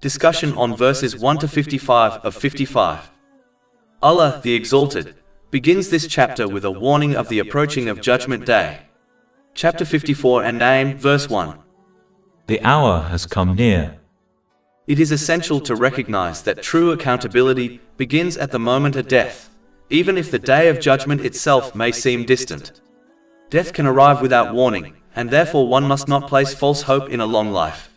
Discussion on verses 1 to 55 of 55. Allah, the Exalted, begins this chapter with a warning of the approaching of Judgment Day. Chapter 54 and name, verse 1. The hour has come near. It is essential to recognize that true accountability begins at the moment of death, even if the day of judgment itself may seem distant. Death can arrive without warning, and therefore one must not place false hope in a long life.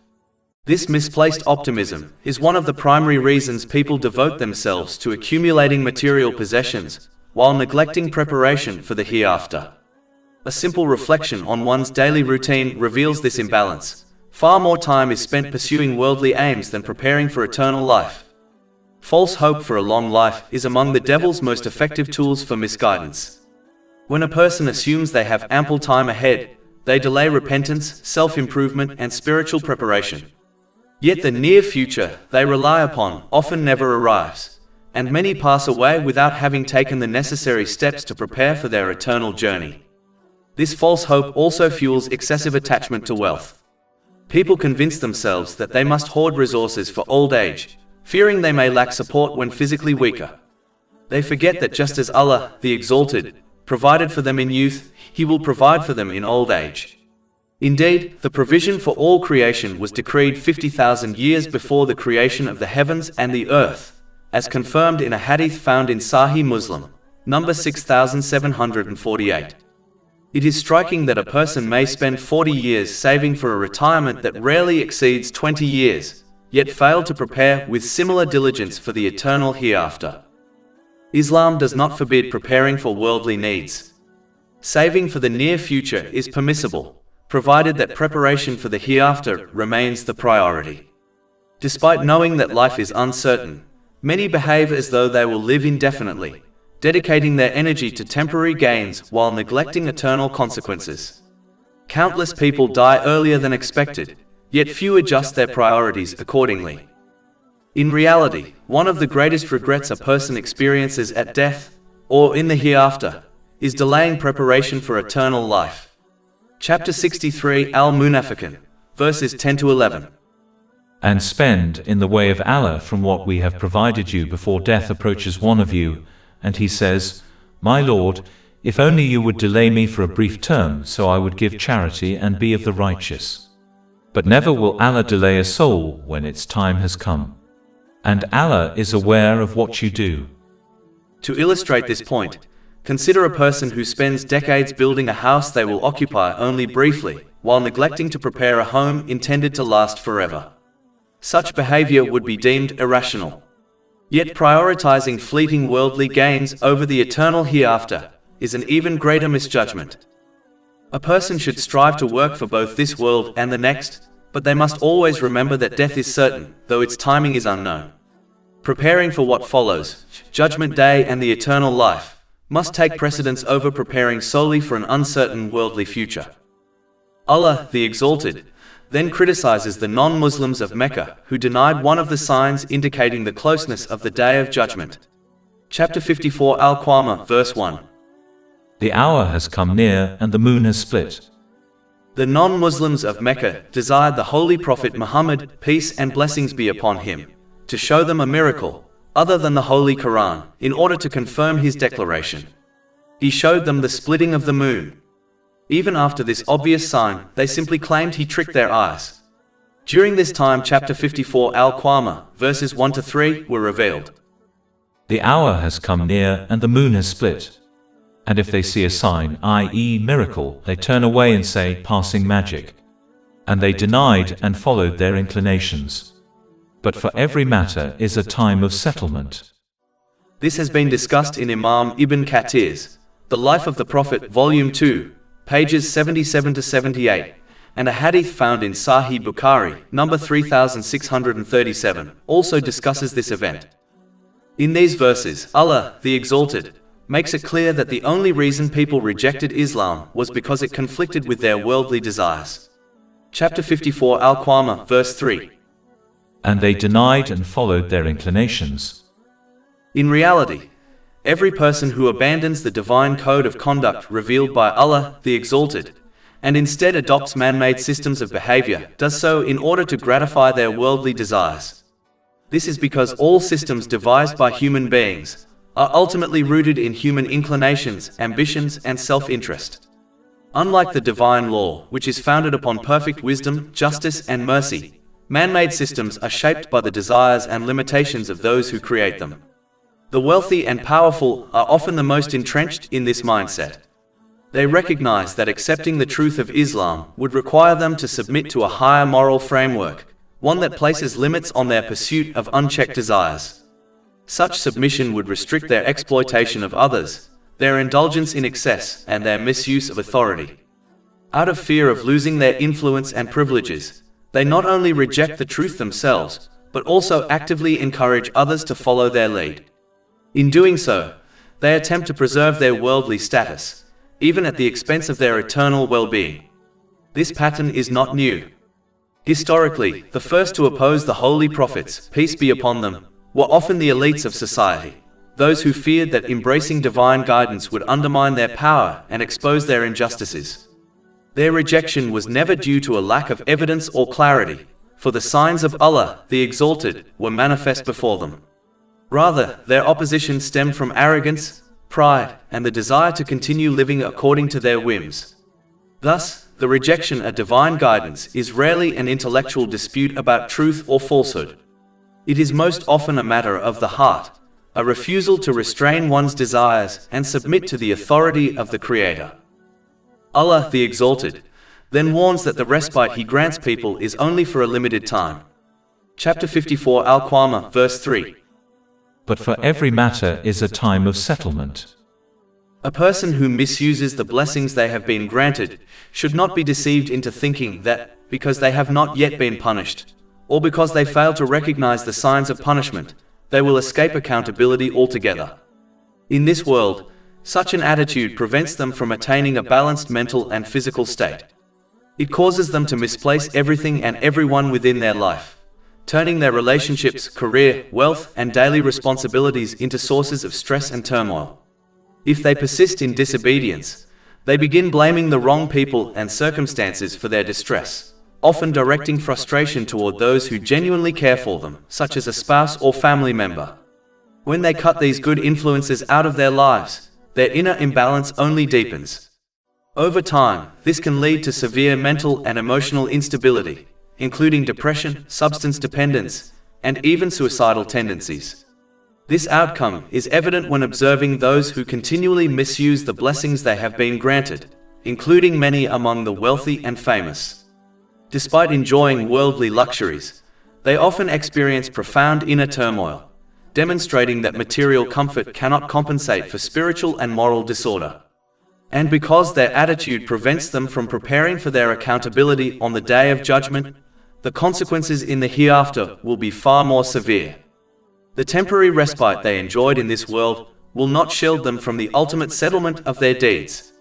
This misplaced optimism is one of the primary reasons people devote themselves to accumulating material possessions, while neglecting preparation for the hereafter. A simple reflection on one's daily routine reveals this imbalance. Far more time is spent pursuing worldly aims than preparing for eternal life. False hope for a long life is among the devil's most effective tools for misguidance. When a person assumes they have ample time ahead, they delay repentance, self-improvement, and spiritual preparation. Yet the near future they rely upon often never arrives, and many pass away without having taken the necessary steps to prepare for their eternal journey. This false hope also fuels excessive attachment to wealth. People convince themselves that they must hoard resources for old age, fearing they may lack support when physically weaker. They forget that just as Allah, the Exalted, provided for them in youth, He will provide for them in old age. Indeed, the provision for all creation was decreed 50,000 years before the creation of the heavens and the earth, as confirmed in a hadith found in Sahih Muslim, number 6748. It is striking that a person may spend 40 years saving for a retirement that rarely exceeds 20 years, yet fail to prepare with similar diligence for the eternal hereafter. Islam does not forbid preparing for worldly needs. Saving for the near future is permissible, provided that preparation for the hereafter remains the priority. Despite knowing that life is uncertain, many behave as though they will live indefinitely, dedicating their energy to temporary gains while neglecting eternal consequences. Countless people die earlier than expected, yet few adjust their priorities accordingly. In reality, one of the greatest regrets a person experiences at death, or in the hereafter, is delaying preparation for eternal life. Chapter 63 Al-Munafiqun, verses 10 to 11. And spend in the way of Allah from what we have provided you before death approaches one of you, and he says, My Lord, if only you would delay me for a brief term so I would give charity and be of the righteous. But never will Allah delay a soul when its time has come. And Allah is aware of what you do. To illustrate this point, consider a person who spends decades building a house they will occupy only briefly, while neglecting to prepare a home intended to last forever. Such behavior would be deemed irrational. Yet prioritizing fleeting worldly gains over the eternal hereafter is an even greater misjudgment. A person should strive to work for both this world and the next, but they must always remember that death is certain, though its timing is unknown. Preparing for what follows, Judgment Day and the eternal life, must take precedence over preparing solely for an uncertain worldly future. Allah, the Exalted, then criticizes the non-Muslims of Mecca who denied one of the signs indicating the closeness of the Day of Judgment. Chapter 54 Al-Qamar, verse 1. The hour has come near and the moon has split. The non-Muslims of Mecca desired the Holy Prophet Muhammad, peace and blessings be upon him, to show them a miracle, other than the Holy Quran, in order to confirm his declaration. He showed them the splitting of the moon. Even after this obvious sign, they simply claimed he tricked their eyes. During this time, chapter 54 Al-Qamar, verses 1 to 3, were revealed. The hour has come near and the moon has split. And if they see a sign, i.e. miracle, they turn away and say, passing magic. And they denied and followed their inclinations. But for every matter is a time of settlement. This has been discussed in Imam Ibn Kathir's The Life of the Prophet, Volume 2, pages 77 to 78, and a hadith found in Sahih Bukhari, number 3637, also discusses this event. In these verses, Allah, the Exalted, makes it clear that the only reason people rejected Islam was because it conflicted with their worldly desires. Chapter 54 Al-Qamar, verse 3. And they denied and followed their inclinations. In reality, every person who abandons the divine code of conduct revealed by Allah, the Exalted, and instead adopts man-made systems of behavior, does so in order to gratify their worldly desires. This is because all systems devised by human beings are ultimately rooted in human inclinations, ambitions, and self-interest. Unlike the divine law, which is founded upon perfect wisdom, justice, and mercy, man-made systems are shaped by the desires and limitations of those who create them. The wealthy and powerful are often the most entrenched in this mindset. They recognize that accepting the truth of Islam would require them to submit to a higher moral framework, one that places limits on their pursuit of unchecked desires. Such submission would restrict their exploitation of others, their indulgence in excess, and their misuse of authority. Out of fear of losing their influence and privileges, they not only reject the truth themselves, but also actively encourage others to follow their lead. In doing so, they attempt to preserve their worldly status, even at the expense of their eternal well-being. This pattern is not new. Historically, the first to oppose the holy prophets, peace be upon them, were often the elites of society, those who feared that embracing divine guidance would undermine their power and expose their injustices. Their rejection was never due to a lack of evidence or clarity, for the signs of Allah, the Exalted, were manifest before them. Rather, their opposition stemmed from arrogance, pride, and the desire to continue living according to their whims. Thus, the rejection of divine guidance is rarely an intellectual dispute about truth or falsehood. It is most often a matter of the heart, a refusal to restrain one's desires and submit to the authority of the Creator. Allah, the Exalted, then warns that the respite He grants people is only for a limited time. Chapter 54 Al-Qamar, verse 3. But for every matter is a time of settlement. A person who misuses the blessings they have been granted should not be deceived into thinking that, because they have not yet been punished, or because they fail to recognize the signs of punishment, they will escape accountability altogether. In this world, such an attitude prevents them from attaining a balanced mental and physical state. It causes them to misplace everything and everyone within their life, turning their relationships, career, wealth, and daily responsibilities into sources of stress and turmoil. If they persist in disobedience, they begin blaming the wrong people and circumstances for their distress, often directing frustration toward those who genuinely care for them, such as a spouse or family member. When they cut these good influences out of their lives, their inner imbalance only deepens. Over time, this can lead to severe mental and emotional instability, including depression, substance dependence, and even suicidal tendencies. This outcome is evident when observing those who continually misuse the blessings they have been granted, including many among the wealthy and famous. Despite enjoying worldly luxuries, they often experience profound inner turmoil, demonstrating that material comfort cannot compensate for spiritual and moral disorder. And because their attitude prevents them from preparing for their accountability on the Day of Judgment, the consequences in the hereafter will be far more severe. The temporary respite they enjoyed in this world will not shield them from the ultimate settlement of their deeds.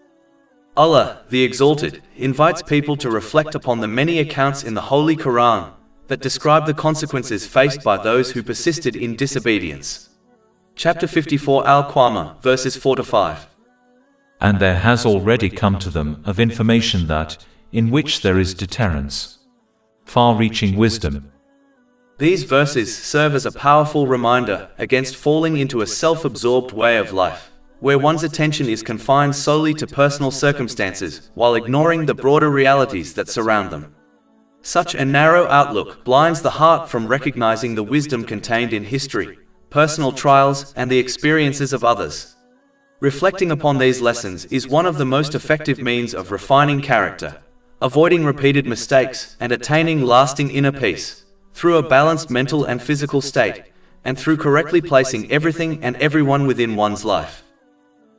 Allah, the Exalted, invites people to reflect upon the many accounts in the Holy Quran that describe the consequences faced by those who persisted in disobedience. Chapter 54 Al-Qamar, verses 4-5. And there has already come to them of information that, in which there is deterrence, far-reaching wisdom. These verses serve as a powerful reminder against falling into a self-absorbed way of life, where one's attention is confined solely to personal circumstances while ignoring the broader realities that surround them. Such a narrow outlook blinds the heart from recognizing the wisdom contained in history, personal trials, and the experiences of others. Reflecting upon these lessons is one of the most effective means of refining character, avoiding repeated mistakes, and attaining lasting inner peace, through a balanced mental and physical state, and through correctly placing everything and everyone within one's life.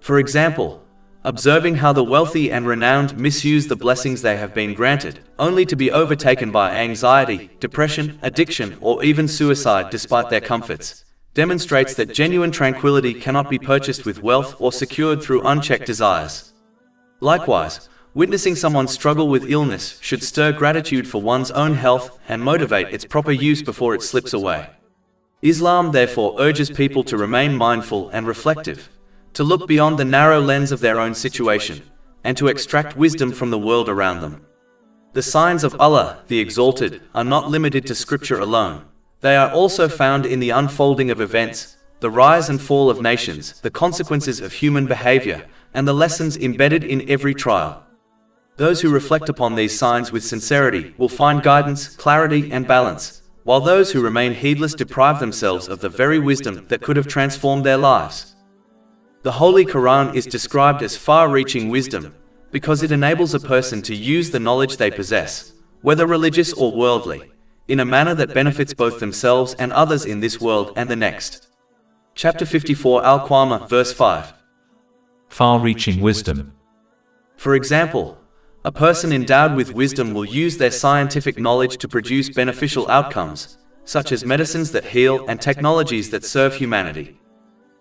For example, observing how the wealthy and renowned misuse the blessings they have been granted, only to be overtaken by anxiety, depression, addiction, or even suicide despite their comforts, demonstrates that genuine tranquility cannot be purchased with wealth or secured through unchecked desires. Likewise, witnessing someone struggle with illness should stir gratitude for one's own health and motivate its proper use before it slips away. Islam therefore urges people to remain mindful and reflective, to look beyond the narrow lens of their own situation, and to extract wisdom from the world around them. The signs of Allah, the Exalted, are not limited to scripture alone. They are also found in the unfolding of events, the rise and fall of nations, the consequences of human behavior, and the lessons embedded in every trial. Those who reflect upon these signs with sincerity will find guidance, clarity, and balance, while those who remain heedless deprive themselves of the very wisdom that could have transformed their lives. The Holy Quran is described as far-reaching wisdom because it enables a person to use the knowledge they possess, whether religious or worldly, in a manner that benefits both themselves and others in this world and the next. Chapter 54 Al-Qamar, verse 5. Far-reaching wisdom. For example, a person endowed with wisdom will use their scientific knowledge to produce beneficial outcomes, such as medicines that heal and technologies that serve humanity.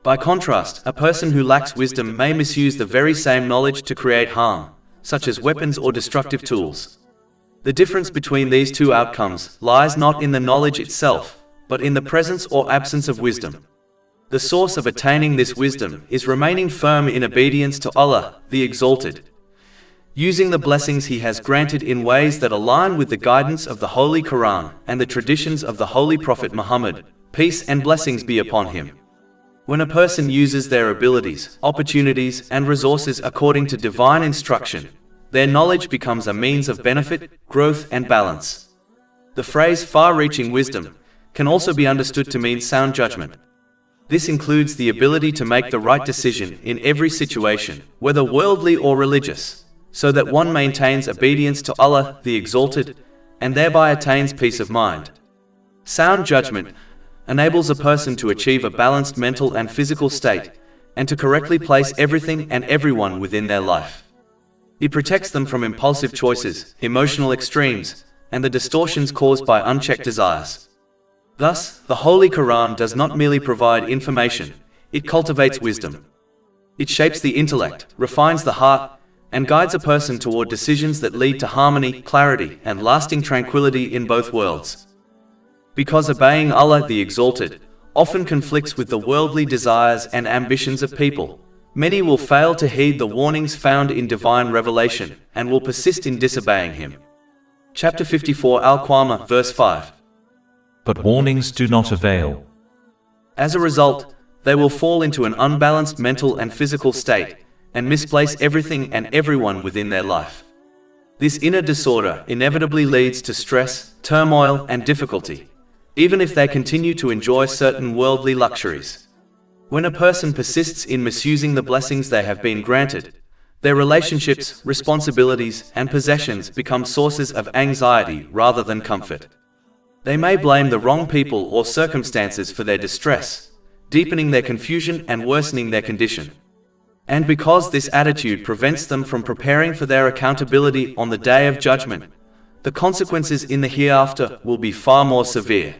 By contrast, a person who lacks wisdom may misuse the very same knowledge to create harm, such as weapons or destructive tools. The difference between these two outcomes lies not in the knowledge itself, but in the presence or absence of wisdom. The source of attaining this wisdom is remaining firm in obedience to Allah, the Exalted, using the blessings He has granted in ways that align with the guidance of the Holy Quran and the traditions of the Holy Prophet Muhammad, peace and blessings be upon him. When a person uses their abilities, opportunities, and resources according to divine instruction, their knowledge becomes a means of benefit, growth, and balance. The phrase far-reaching wisdom can also be understood to mean sound judgment. This includes the ability to make the right decision in every situation, whether worldly or religious, so that one maintains obedience to Allah, the Exalted, and thereby attains peace of mind. Sound judgment enables a person to achieve a balanced mental and physical state, and to correctly place everything and everyone within their life. It protects them from impulsive choices, emotional extremes, and the distortions caused by unchecked desires. Thus, the Holy Quran does not merely provide information, it cultivates wisdom. It shapes the intellect, refines the heart, and guides a person toward decisions that lead to harmony, clarity, and lasting tranquility in both worlds. Because obeying Allah the Exalted often conflicts with the worldly desires and ambitions of people, many will fail to heed the warnings found in divine revelation and will persist in disobeying Him. Chapter 54 Al-Qamar, verse 5. But warnings do not avail. As a result, they will fall into an unbalanced mental and physical state and misplace everything and everyone within their life. This inner disorder inevitably leads to stress, turmoil, and difficulty, even if they continue to enjoy certain worldly luxuries. When a person persists in misusing the blessings they have been granted, their relationships, responsibilities, and possessions become sources of anxiety rather than comfort. They may blame the wrong people or circumstances for their distress, deepening their confusion and worsening their condition. And because this attitude prevents them from preparing for their accountability on the Day of Judgment, the consequences in the hereafter will be far more severe.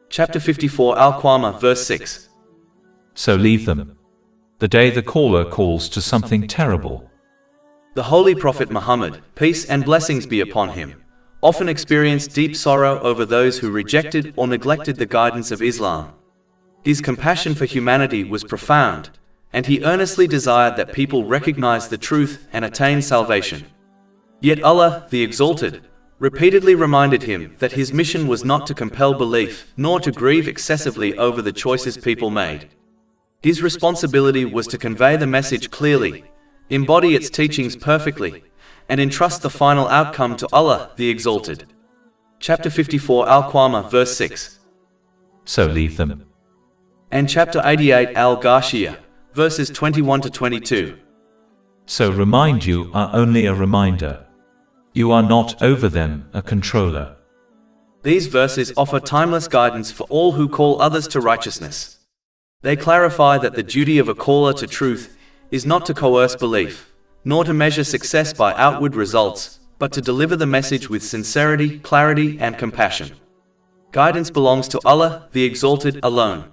Chapter 54 Al-Qamar, verse 6. So leave them. The day the caller calls to something terrible. The Holy Prophet Muhammad, peace and blessings be upon him, often experienced deep sorrow over those who rejected or neglected the guidance of Islam. His compassion for humanity was profound, and he earnestly desired that people recognize the truth and attain salvation. Yet Allah, the Exalted, repeatedly reminded him that his mission was not to compel belief, nor to grieve excessively over the choices people made. His responsibility was to convey the message clearly, embody its teachings perfectly, and entrust the final outcome to Allah, the Exalted. Chapter 54 Al-Qamar, verse 6. So leave them. And chapter 88 Al-Ghashiyah, verses 21 to 22. So remind you are only a reminder. You are not over them, a controller. These verses offer timeless guidance for all who call others to righteousness. They clarify that the duty of a caller to truth is not to coerce belief, nor to measure success by outward results, but to deliver the message with sincerity, clarity, and compassion. Guidance belongs to Allah, the Exalted, alone.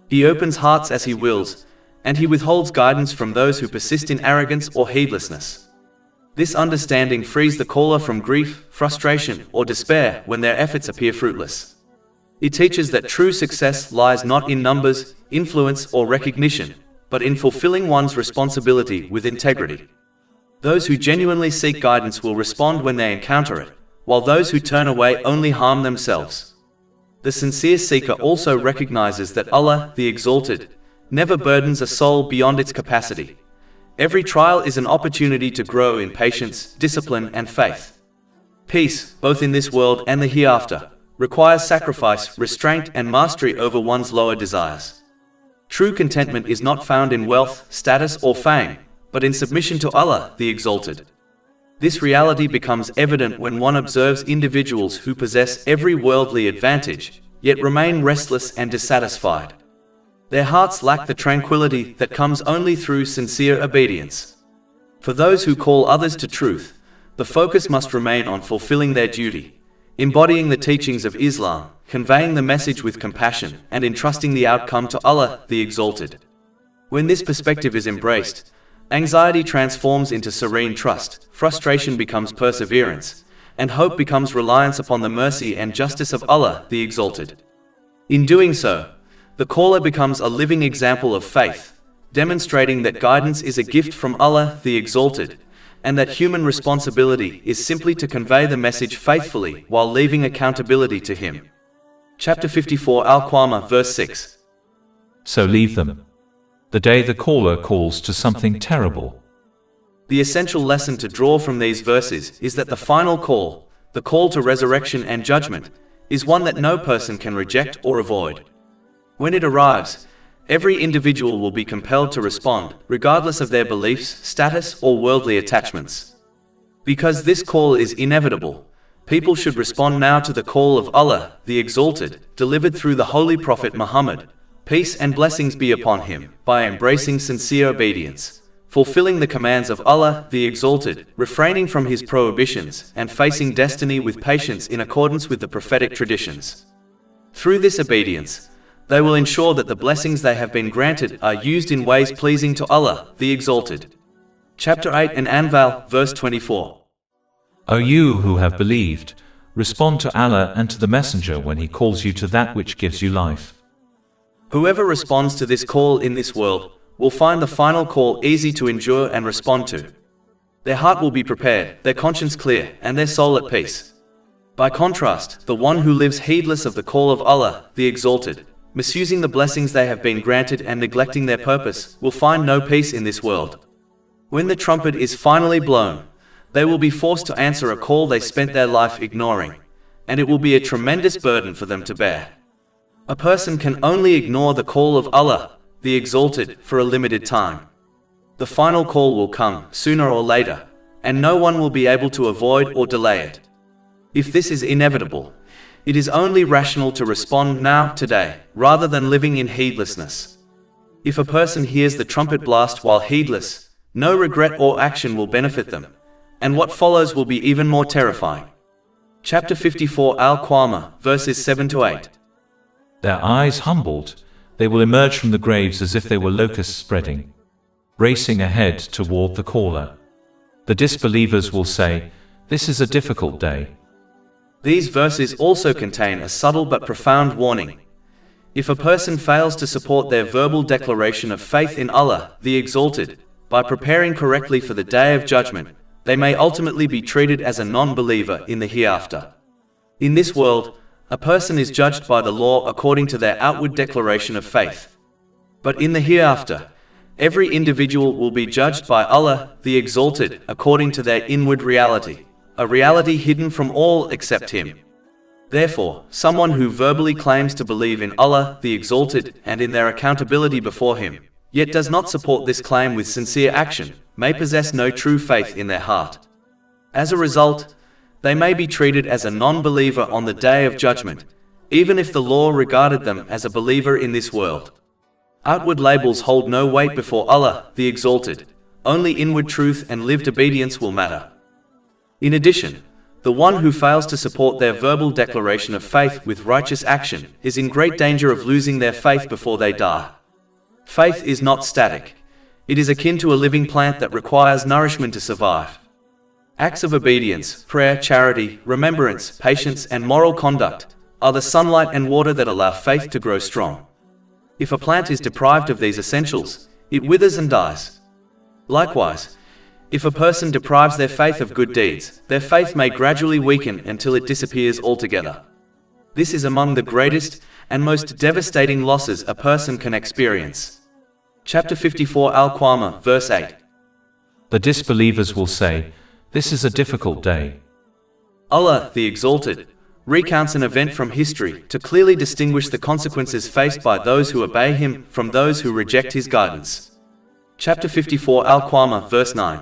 He opens hearts as He wills, and He withholds guidance from those who persist in arrogance or heedlessness. This understanding frees the caller from grief, frustration, or despair when their efforts appear fruitless. It teaches that true success lies not in numbers, influence, or recognition, but in fulfilling one's responsibility with integrity. Those who genuinely seek guidance will respond when they encounter it, while those who turn away only harm themselves. The sincere seeker also recognizes that Allah, the Exalted, never burdens a soul beyond its capacity. Every trial is an opportunity to grow in patience, discipline, and faith. Peace, both in this world and the hereafter, requires sacrifice, restraint, and mastery over one's lower desires. True contentment is not found in wealth, status, or fame, but in submission to Allah, the Exalted. This reality becomes evident when one observes individuals who possess every worldly advantage, yet remain restless and dissatisfied. Their hearts lack the tranquility that comes only through sincere obedience. For those who call others to truth, the focus must remain on fulfilling their duty, embodying the teachings of Islam, conveying the message with compassion, and entrusting the outcome to Allah, the Exalted. When this perspective is embraced, anxiety transforms into serene trust, frustration becomes perseverance, and hope becomes reliance upon the mercy and justice of Allah, the Exalted. In doing so, the caller becomes a living example of faith, demonstrating that guidance is a gift from Allah, the Exalted, and that human responsibility is simply to convey the message faithfully while leaving accountability to Him. Chapter 54 Al-Qamar, verse 6. So leave them. The day the caller calls to something terrible. The essential lesson to draw from these verses is that the final call, the call to resurrection and judgment, is one that no person can reject or avoid. When it arrives, every individual will be compelled to respond, regardless of their beliefs, status, or worldly attachments. Because this call is inevitable, people should respond now to the call of Allah, the Exalted, delivered through the Holy Prophet Muhammad, peace and blessings be upon him, by embracing sincere obedience, fulfilling the commands of Allah, the Exalted, refraining from His prohibitions, and facing destiny with patience in accordance with the prophetic traditions. Through this obedience, they will ensure that the blessings they have been granted are used in ways pleasing to Allah, the Exalted. Chapter 8 An-Anfal, verse 24. O you who have believed, respond to Allah and to the Messenger when he calls you to that which gives you life. Whoever responds to this call in this world will find the final call easy to endure and respond to. Their heart will be prepared, their conscience clear, and their soul at peace. By contrast, the one who lives heedless of the call of Allah, the Exalted, misusing the blessings they have been granted and neglecting their purpose, will find no peace in this world. When the trumpet is finally blown, they will be forced to answer a call they spent their life ignoring, and it will be a tremendous burden for them to bear. A person can only ignore the call of Allah, the Exalted, for a limited time. The final call will come, sooner or later, and no one will be able to avoid or delay it. If this is inevitable, it is only rational to respond now, today, rather than living in heedlessness. If a person hears the trumpet blast while heedless, no regret or action will benefit them, and what follows will be even more terrifying. Chapter 54 Al-Qamar, verses 7-8. Their eyes humbled, they will emerge from the graves as if they were locusts spreading, racing ahead toward the caller. The disbelievers will say, "This is a difficult day." These verses also contain a subtle but profound warning. If a person fails to support their verbal declaration of faith in Allah, the Exalted, by preparing correctly for the Day of Judgment, they may ultimately be treated as a non-believer in the hereafter. In this world, a person is judged by the law according to their outward declaration of faith. But in the hereafter, every individual will be judged by Allah, the Exalted, according to their inward reality, a reality hidden from all except Him. Therefore, someone who verbally claims to believe in Allah, the Exalted, and in their accountability before Him, yet does not support this claim with sincere action, may possess no true faith in their heart. As a result, they may be treated as a non-believer on the Day of Judgment, even if the law regarded them as a believer in this world. Outward labels hold no weight before Allah, the Exalted. Only inward truth and lived obedience will matter. In addition, the one who fails to support their verbal declaration of faith with righteous action is in great danger of losing their faith before they die. Faith is not static. It is akin to a living plant that requires nourishment to survive. Acts of obedience, prayer, charity, remembrance, patience, and moral conduct are the sunlight and water that allow faith to grow strong. If a plant is deprived of these essentials, it withers and dies. Likewise, if a person deprives their faith of good deeds, their faith may gradually weaken until it disappears altogether. This is among the greatest and most devastating losses a person can experience. Chapter 54 Al-Qamar, verse 8. The disbelievers will say, "This is a difficult day." Allah, the Exalted, recounts an event from history to clearly distinguish the consequences faced by those who obey Him from those who reject His guidance. Chapter 54 Al-Qamar, verse 9.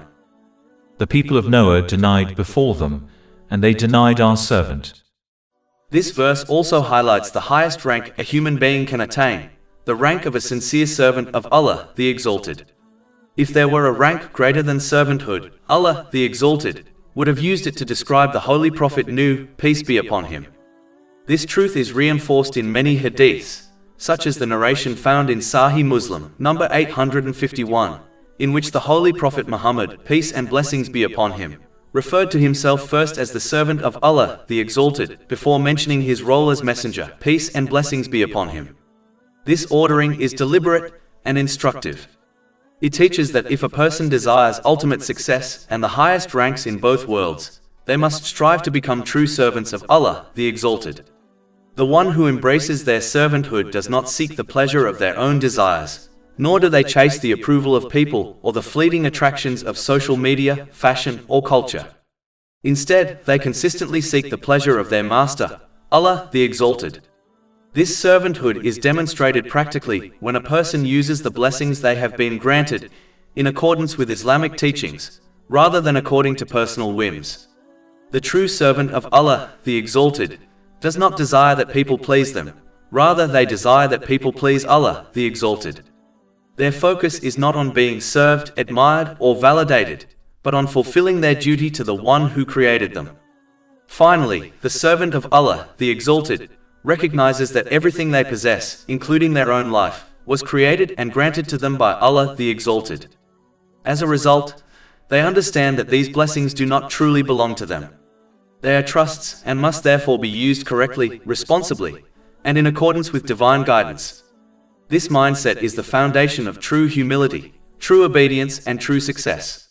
The people of Noah denied before them, and they denied our servant. This verse also highlights the highest rank a human being can attain, the rank of a sincere servant of Allah, the Exalted. If there were a rank greater than servanthood, Allah, the Exalted, would have used it to describe the Holy Prophet Nuh, peace be upon him. This truth is reinforced in many hadiths, such as the narration found in Sahih Muslim, number 851, in which the Holy Prophet Muhammad, peace and blessings be upon him, referred to himself first as the servant of Allah, the Exalted, before mentioning his role as messenger, peace and blessings be upon him. This ordering is deliberate and instructive. It teaches that if a person desires ultimate success and the highest ranks in both worlds, they must strive to become true servants of Allah, the Exalted. The one who embraces their servanthood does not seek the pleasure of their own desires, nor do they chase the approval of people or the fleeting attractions of social media, fashion, or culture. Instead, they consistently seek the pleasure of their Master, Allah, the Exalted. This servanthood is demonstrated practically when a person uses the blessings they have been granted in accordance with Islamic teachings, rather than according to personal whims. The true servant of Allah, the Exalted, does not desire that people please them, rather they desire that people please Allah, the Exalted. Their focus is not on being served, admired, or validated, but on fulfilling their duty to the one who created them. Finally, the servant of Allah, the Exalted, recognizes that everything they possess, including their own life, was created and granted to them by Allah, the Exalted. As a result, they understand that these blessings do not truly belong to them. They are trusts and must therefore be used correctly, responsibly, and in accordance with divine guidance. This mindset is the foundation of true humility, true obedience, and true success.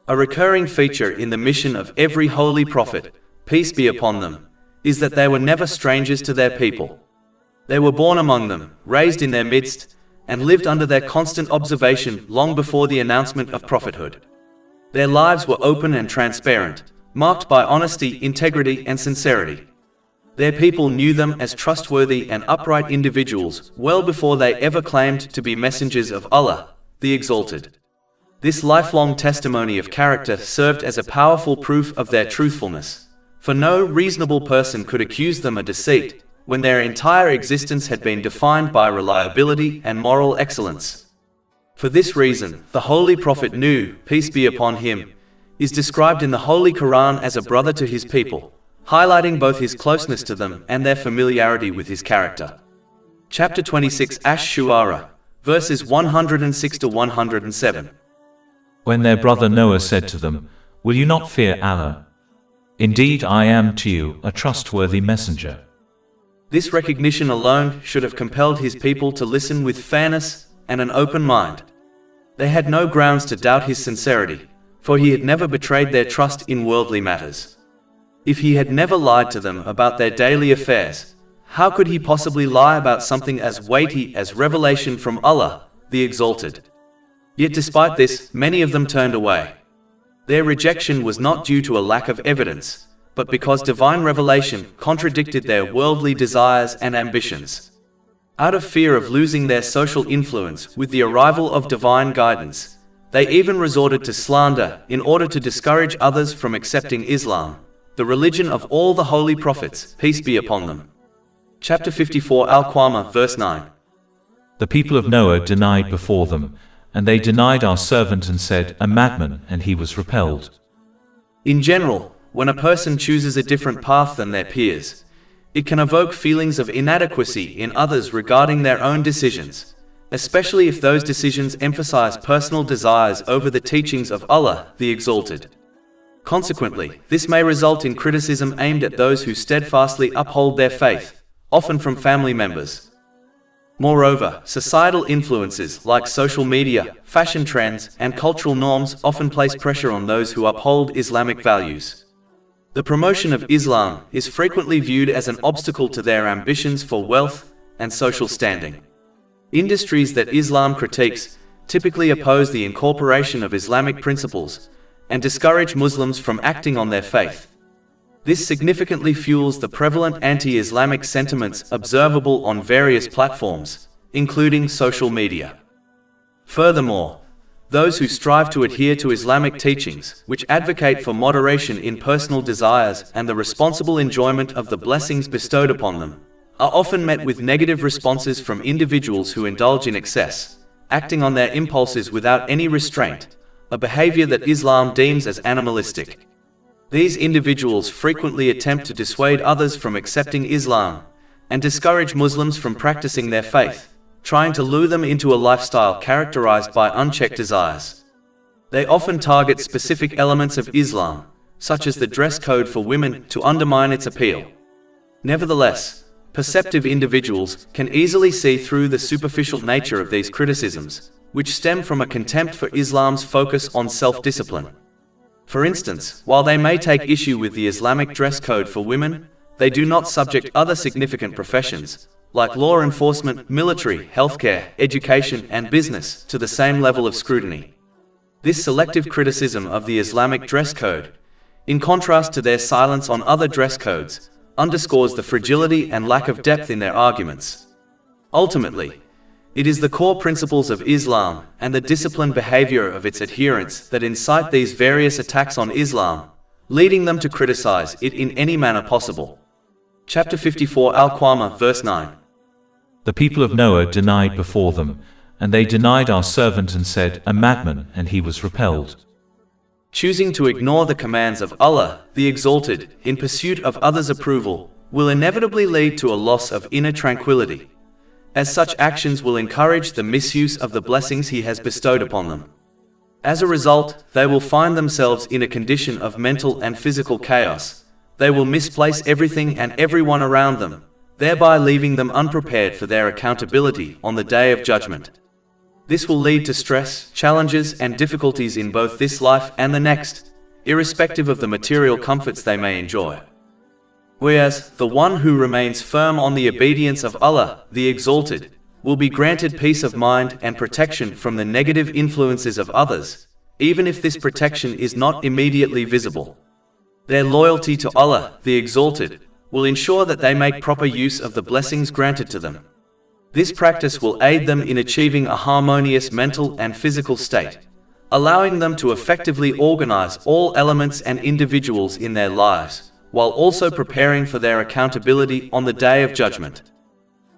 A recurring feature in the mission of every holy prophet, peace be upon them, is that they were never strangers to their people. They were born among them, raised in their midst, and lived under their constant observation long before the announcement of prophethood. Their lives were open and transparent, marked by honesty, integrity, and sincerity. Their people knew them as trustworthy and upright individuals well before they ever claimed to be messengers of Allah, the Exalted. This lifelong testimony of character served as a powerful proof of their truthfulness, for no reasonable person could accuse them of deceit when their entire existence had been defined by reliability and moral excellence. For this reason, the Holy Prophet Nuh, peace be upon him, is described in the Holy Quran as a brother to his people, highlighting both his closeness to them and their familiarity with his character. Chapter 26 Ash-Shu'ara, verses 106 to 107. When their brother Noah said to them, "Will you not fear Allah? Indeed, I am to you a trustworthy messenger." This recognition alone should have compelled his people to listen with fairness and an open mind. They had no grounds to doubt his sincerity, for he had never betrayed their trust in worldly matters. If he had never lied to them about their daily affairs, how could he possibly lie about something as weighty as revelation from Allah, the Exalted? Yet despite this, many of them turned away. Their rejection was not due to a lack of evidence, but because divine revelation contradicted their worldly desires and ambitions. Out of fear of losing their social influence with the arrival of divine guidance, they even resorted to slander in order to discourage others from accepting Islam, the religion of all the holy prophets, peace be upon them. Chapter 54 Al-Qamar, verse 9. The people of Noah denied before them, and they denied our servant and said, "A madman," and he was repelled. In general, when a person chooses a different path than their peers, it can evoke feelings of inadequacy in others regarding their own decisions, especially if those decisions emphasize personal desires over the teachings of Allah, the Exalted. Consequently, this may result in criticism aimed at those who steadfastly uphold their faith, often from family members. Moreover, societal influences like social media, fashion trends, and cultural norms often place pressure on those who uphold Islamic values. The promotion of Islam is frequently viewed as an obstacle to their ambitions for wealth and social standing. Industries that Islam critiques typically oppose the incorporation of Islamic principles and discourage Muslims from acting on their faith. This significantly fuels the prevalent anti-Islamic sentiments observable on various platforms, including social media. Furthermore, those who strive to adhere to Islamic teachings, which advocate for moderation in personal desires and the responsible enjoyment of the blessings bestowed upon them, are often met with negative responses from individuals who indulge in excess, acting on their impulses without any restraint, a behavior that Islam deems as animalistic. These individuals frequently attempt to dissuade others from accepting Islam and discourage Muslims from practicing their faith, trying to lure them into a lifestyle characterized by unchecked desires. They often target specific elements of Islam, such as the dress code for women, to undermine its appeal. Nevertheless, perceptive individuals can easily see through the superficial nature of these criticisms, which stem from a contempt for Islam's focus on self-discipline. For instance, while they may take issue with the Islamic dress code for women, they do not subject other significant professions, like law enforcement, military, healthcare, education, and business, to the same level of scrutiny. This selective criticism of the Islamic dress code, in contrast to their silence on other dress codes, underscores the fragility and lack of depth in their arguments. Ultimately, it is the core principles of Islam and the disciplined behavior of its adherents that incite these various attacks on Islam, leading them to criticize it in any manner possible. Chapter 54 Al-Qamar, verse 9. The people of Noah denied before them, and they denied our servant and said, a madman, and he was repelled. Choosing to ignore the commands of Allah, the Exalted, in pursuit of others' approval, will inevitably lead to a loss of inner tranquility, as such actions will encourage the misuse of the blessings He has bestowed upon them. As a result, they will find themselves in a condition of mental and physical chaos. They will misplace everything and everyone around them, thereby leaving them unprepared for their accountability on the Day of Judgment. This will lead to stress, challenges, and difficulties in both this life and the next, irrespective of the material comforts they may enjoy. Whereas, the one who remains firm on the obedience of Allah, the Exalted, will be granted peace of mind and protection from the negative influences of others, even if this protection is not immediately visible. Their loyalty to Allah, the Exalted, will ensure that they make proper use of the blessings granted to them. This practice will aid them in achieving a harmonious mental and physical state, allowing them to effectively organize all elements and individuals in their lives, while also preparing for their accountability on the Day of Judgment.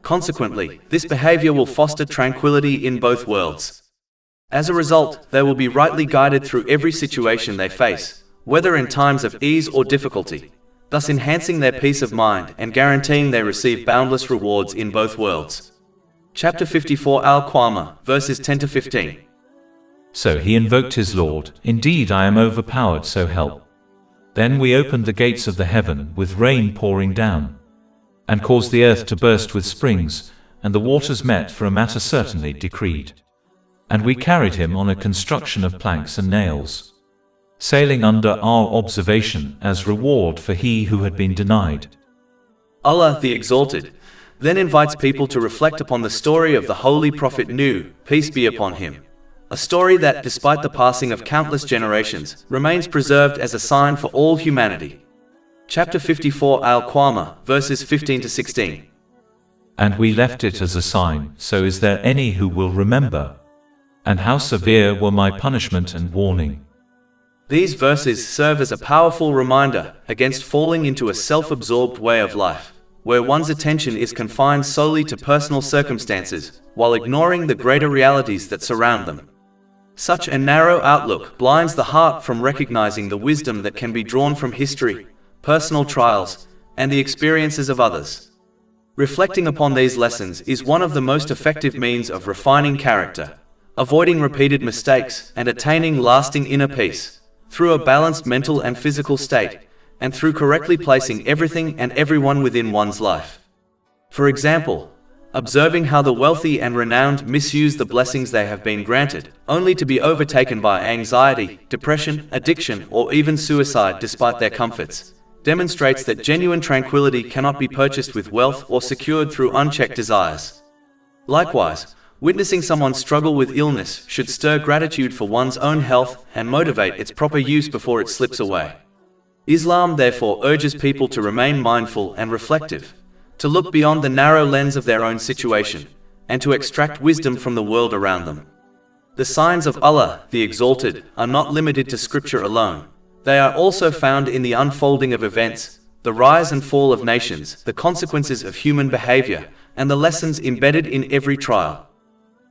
Consequently, this behavior will foster tranquility in both worlds. As a result, they will be rightly guided through every situation they face, whether in times of ease or difficulty, thus enhancing their peace of mind and guaranteeing they receive boundless rewards in both worlds. Chapter 54 Al-Qamar, verses 10 to 15. So he invoked his Lord, indeed I am overpowered, so help. Then we opened the gates of the heaven with rain pouring down, and caused the earth to burst with springs, and the waters met for a matter certainly decreed. And we carried him on a construction of planks and nails, sailing under our observation as reward for he who had been denied. Allah the Exalted then invites people to reflect upon the story of the Holy Prophet Nuh, peace be upon him, a story that, despite the passing of countless generations, remains preserved as a sign for all humanity. Chapter 54 Al-Qamar, verses 15 to 16. And we left it as a sign, so is there any who will remember? And how severe were my punishment and warning? These verses serve as a powerful reminder against falling into a self-absorbed way of life, where one's attention is confined solely to personal circumstances, while ignoring the greater realities that surround them. Such a narrow outlook blinds the heart from recognizing the wisdom that can be drawn from history, personal trials, and the experiences of others. Reflecting upon these lessons is one of the most effective means of refining character, avoiding repeated mistakes, and attaining lasting inner peace, through a balanced mental and physical state, and through correctly placing everything and everyone within one's life. For example, observing how the wealthy and renowned misuse the blessings they have been granted, only to be overtaken by anxiety, depression, addiction, or even suicide despite their comforts, demonstrates that genuine tranquility cannot be purchased with wealth or secured through unchecked desires. Likewise, witnessing someone struggle with illness should stir gratitude for one's own health and motivate its proper use before it slips away. Islam therefore urges people to remain mindful and reflective, to look beyond the narrow lens of their own situation, and to extract wisdom from the world around them. The signs of Allah, the Exalted, are not limited to scripture alone. They are also found in the unfolding of events, the rise and fall of nations, the consequences of human behavior, and the lessons embedded in every trial.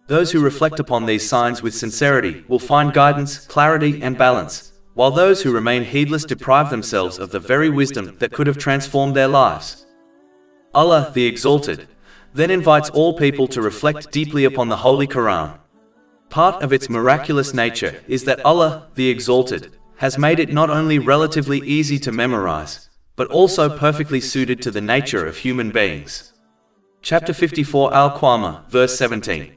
Those who reflect upon these signs with sincerity will find guidance, clarity, and balance, while those who remain heedless deprive themselves of the very wisdom that could have transformed their lives. Allah, the Exalted, then invites all people to reflect deeply upon the Holy Quran. Part of its miraculous nature is that Allah, the Exalted, has made it not only relatively easy to memorize, but also perfectly suited to the nature of human beings. Chapter 54 Al-Qamar, verse 17.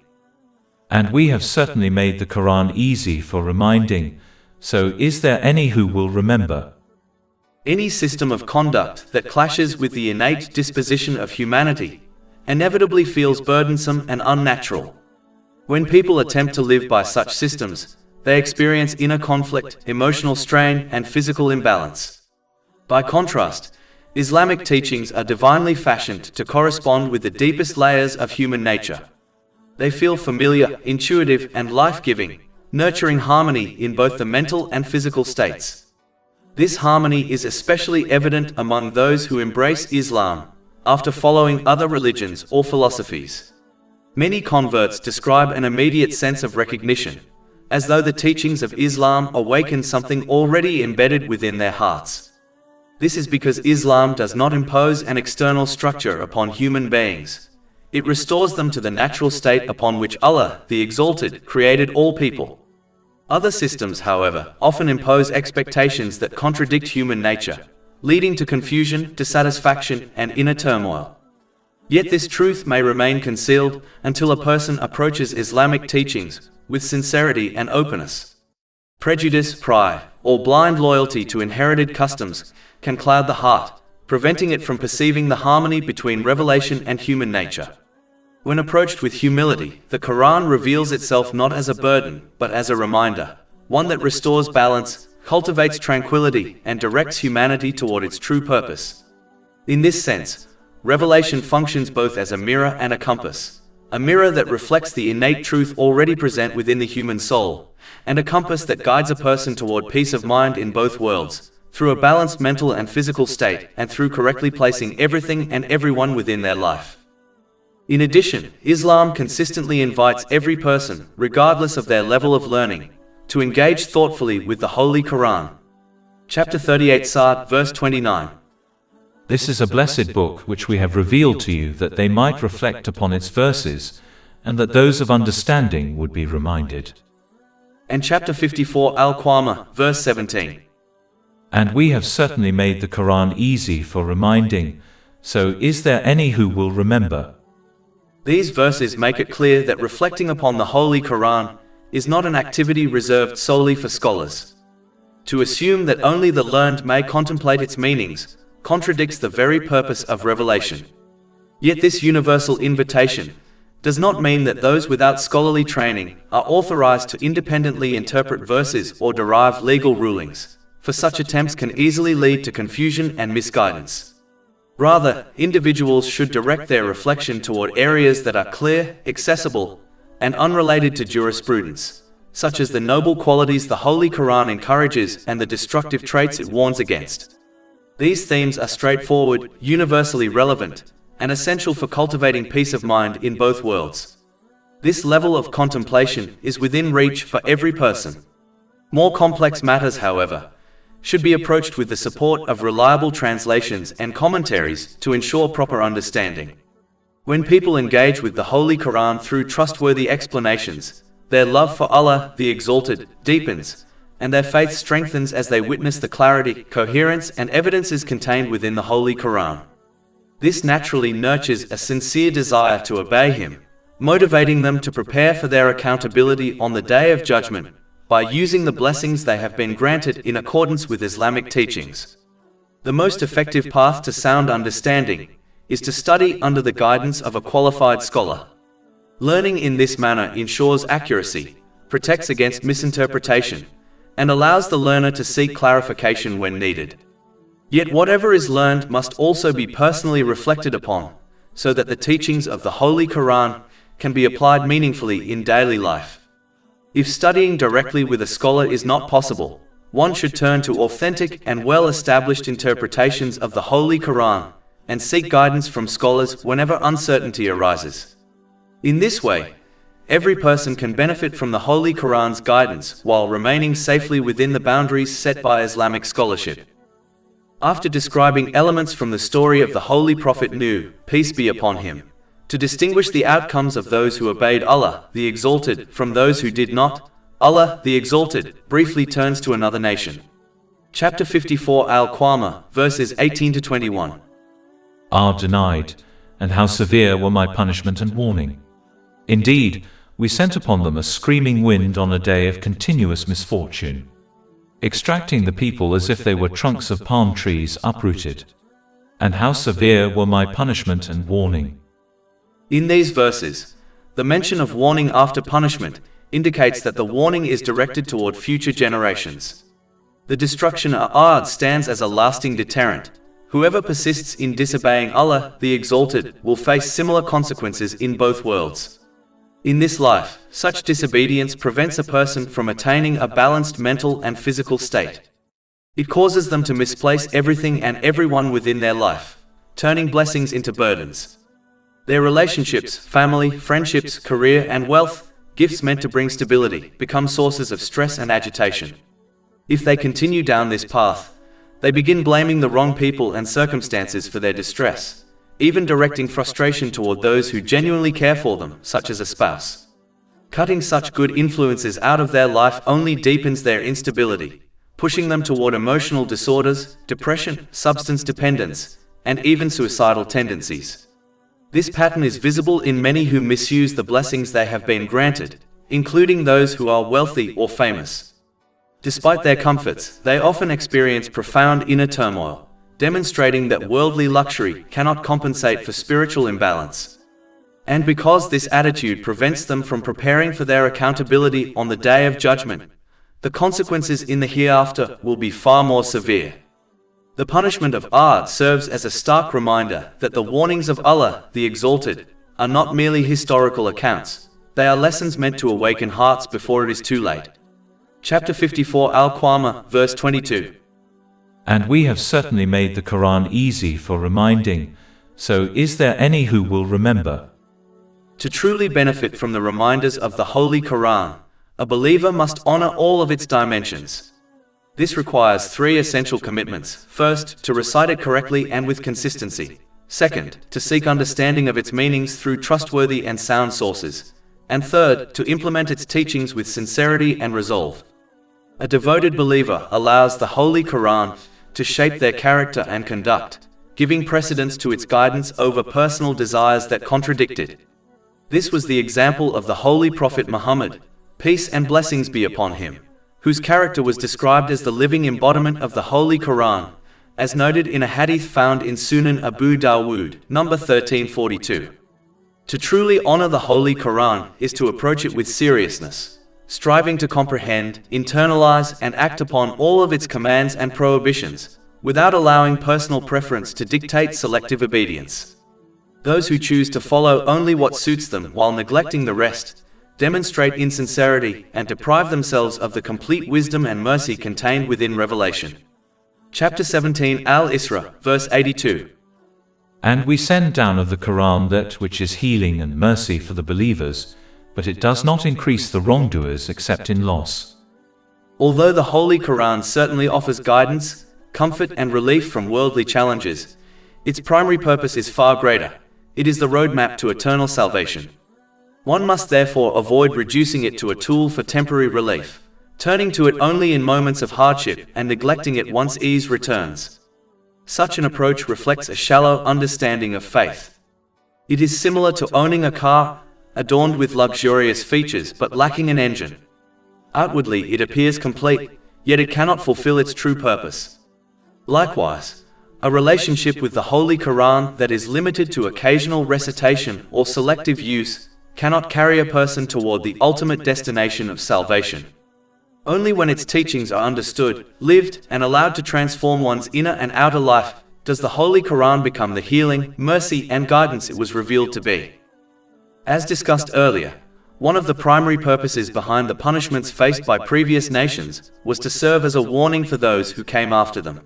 And we have certainly made the Quran easy for reminding, so is there any who will remember? Any system of conduct that clashes with the innate disposition of humanity inevitably feels burdensome and unnatural. When people attempt to live by such systems, they experience inner conflict, emotional strain, and physical imbalance. By contrast, Islamic teachings are divinely fashioned to correspond with the deepest layers of human nature. They feel familiar, intuitive, and life-giving, nurturing harmony in both the mental and physical states. This harmony is especially evident among those who embrace Islam after following other religions or philosophies. Many converts describe an immediate sense of recognition, as though the teachings of Islam awaken something already embedded within their hearts. This is because Islam does not impose an external structure upon human beings. It restores them to the natural state upon which Allah, the Exalted, created all people. Other systems, however, often impose expectations that contradict human nature, leading to confusion, dissatisfaction, and inner turmoil. Yet this truth may remain concealed until a person approaches Islamic teachings with sincerity and openness. Prejudice, pride, or blind loyalty to inherited customs can cloud the heart, preventing it from perceiving the harmony between revelation and human nature. When approached with humility, the Quran reveals itself not as a burden, but as a reminder, one that restores balance, cultivates tranquility, and directs humanity toward its true purpose. In this sense, revelation functions both as a mirror and a compass, a mirror that reflects the innate truth already present within the human soul, and a compass that guides a person toward peace of mind in both worlds, through a balanced mental and physical state, and through correctly placing everything and everyone within their life. In addition, Islam consistently invites every person, regardless of their level of learning, to engage thoughtfully with the Holy Quran. Chapter 38 Sa'd, verse 29. This is a blessed book which we have revealed to you that they might reflect upon its verses, and that those of understanding would be reminded. And chapter 54 Al-Qamar, verse 17. And we have certainly made the Quran easy for reminding, so is there any who will remember? These verses make it clear that reflecting upon the Holy Quran is not an activity reserved solely for scholars. To assume that only the learned may contemplate its meanings contradicts the very purpose of revelation. Yet this universal invitation does not mean that those without scholarly training are authorized to independently interpret verses or derive legal rulings, for such attempts can easily lead to confusion and misguidance. Rather, individuals should direct their reflection toward areas that are clear, accessible, and unrelated to jurisprudence, such as the noble qualities the Holy Quran encourages and the destructive traits it warns against. These themes are straightforward, universally relevant, and essential for cultivating peace of mind in both worlds. This level of contemplation is within reach for every person. More complex matters, however, should be approached with the support of reliable translations and commentaries to ensure proper understanding. When people engage with the Holy Quran through trustworthy explanations, their love for Allah, the Exalted, deepens, and their faith strengthens as they witness the clarity, coherence, and evidences contained within the Holy Quran. This naturally nurtures a sincere desire to obey Him, motivating them to prepare for their accountability on the Day of Judgment by using the blessings they have been granted in accordance with Islamic teachings. The most effective path to sound understanding is to study under the guidance of a qualified scholar. Learning in this manner ensures accuracy, protects against misinterpretation, and allows the learner to seek clarification when needed. Yet whatever is learned must also be personally reflected upon, so that the teachings of the Holy Quran can be applied meaningfully in daily life. If studying directly with a scholar is not possible, one should turn to authentic and well-established interpretations of the Holy Quran and seek guidance from scholars whenever uncertainty arises. In this way, every person can benefit from the Holy Quran's guidance while remaining safely within the boundaries set by Islamic scholarship. After describing elements from the story of the Holy Prophet Nuh, peace be upon him, to distinguish the outcomes of those who obeyed Allah, the Exalted, from those who did not, Allah, the Exalted, briefly turns to another nation. Chapter 54 Al-Qamar, verses 18 to 21. Are denied, and how severe were my punishment and warning. Indeed, we sent upon them a screaming wind on a day of continuous misfortune, extracting the people as if they were trunks of palm trees uprooted. And how severe were my punishment and warning. In these verses, the mention of warning after punishment indicates that the warning is directed toward future generations. The destruction of Ard stands as a lasting deterrent. Whoever persists in disobeying Allah, the Exalted, will face similar consequences in both worlds. In this life, such disobedience prevents a person from attaining a balanced mental and physical state. It causes them to misplace everything and everyone within their life, turning blessings into burdens. Their relationships, family, friendships, career, and wealth, gifts meant to bring stability, become sources of stress and agitation. If they continue down this path, they begin blaming the wrong people and circumstances for their distress, even directing frustration toward those who genuinely care for them, such as a spouse. Cutting such good influences out of their life only deepens their instability, pushing them toward emotional disorders, depression, substance dependence, and even suicidal tendencies. This pattern is visible in many who misuse the blessings they have been granted, including those who are wealthy or famous. Despite their comforts, they often experience profound inner turmoil, demonstrating that worldly luxury cannot compensate for spiritual imbalance. And because this attitude prevents them from preparing for their accountability on the Day of Judgment, the consequences in the hereafter will be far more severe. The punishment of Ard serves as a stark reminder that the warnings of Allah, the Exalted, are not merely historical accounts, they are lessons meant to awaken hearts before it is too late. Chapter 54 Al-Qamar, verse 22. And we have certainly made the Quran easy for reminding, so is there any who will remember? To truly benefit from the reminders of the Holy Quran, a believer must honor all of its dimensions. This requires three essential commitments. First, to recite it correctly and with consistency. Second, to seek understanding of its meanings through trustworthy and sound sources. And third, to implement its teachings with sincerity and resolve. A devoted believer allows the Holy Quran to shape their character and conduct, giving precedence to its guidance over personal desires that contradict it. This was the example of the Holy Prophet Muhammad, peace and blessings be upon him, whose character was described as the living embodiment of the Holy Quran, as noted in a hadith found in Sunan Abu Dawood, number 1342. To truly honor the Holy Quran is to approach it with seriousness, striving to comprehend, internalize, and act upon all of its commands and prohibitions, without allowing personal preference to dictate selective obedience. Those who choose to follow only what suits them while neglecting the rest, demonstrate insincerity and deprive themselves of the complete wisdom and mercy contained within Revelation. Chapter 17 Al-Isra, verse 82. And we send down of the Quran that which is healing and mercy for the believers, but it does not increase the wrongdoers except in loss. Although the Holy Quran certainly offers guidance, comfort and relief from worldly challenges, its primary purpose is far greater. It is the roadmap to eternal salvation. One must therefore avoid reducing it to a tool for temporary relief, turning to it only in moments of hardship and neglecting it once ease returns. Such an approach reflects a shallow understanding of faith. It is similar to owning a car, adorned with luxurious features but lacking an engine. Outwardly it appears complete, yet it cannot fulfill its true purpose. Likewise, A relationship with the Holy Quran that is limited to occasional recitation or selective use cannot carry a person toward the ultimate destination of salvation. Only when its teachings are understood, lived, and allowed to transform one's inner and outer life does the Holy Quran become the healing, mercy, and guidance it was revealed to be. As discussed earlier, one of the primary purposes behind the punishments faced by previous nations was to serve as a warning for those who came after them.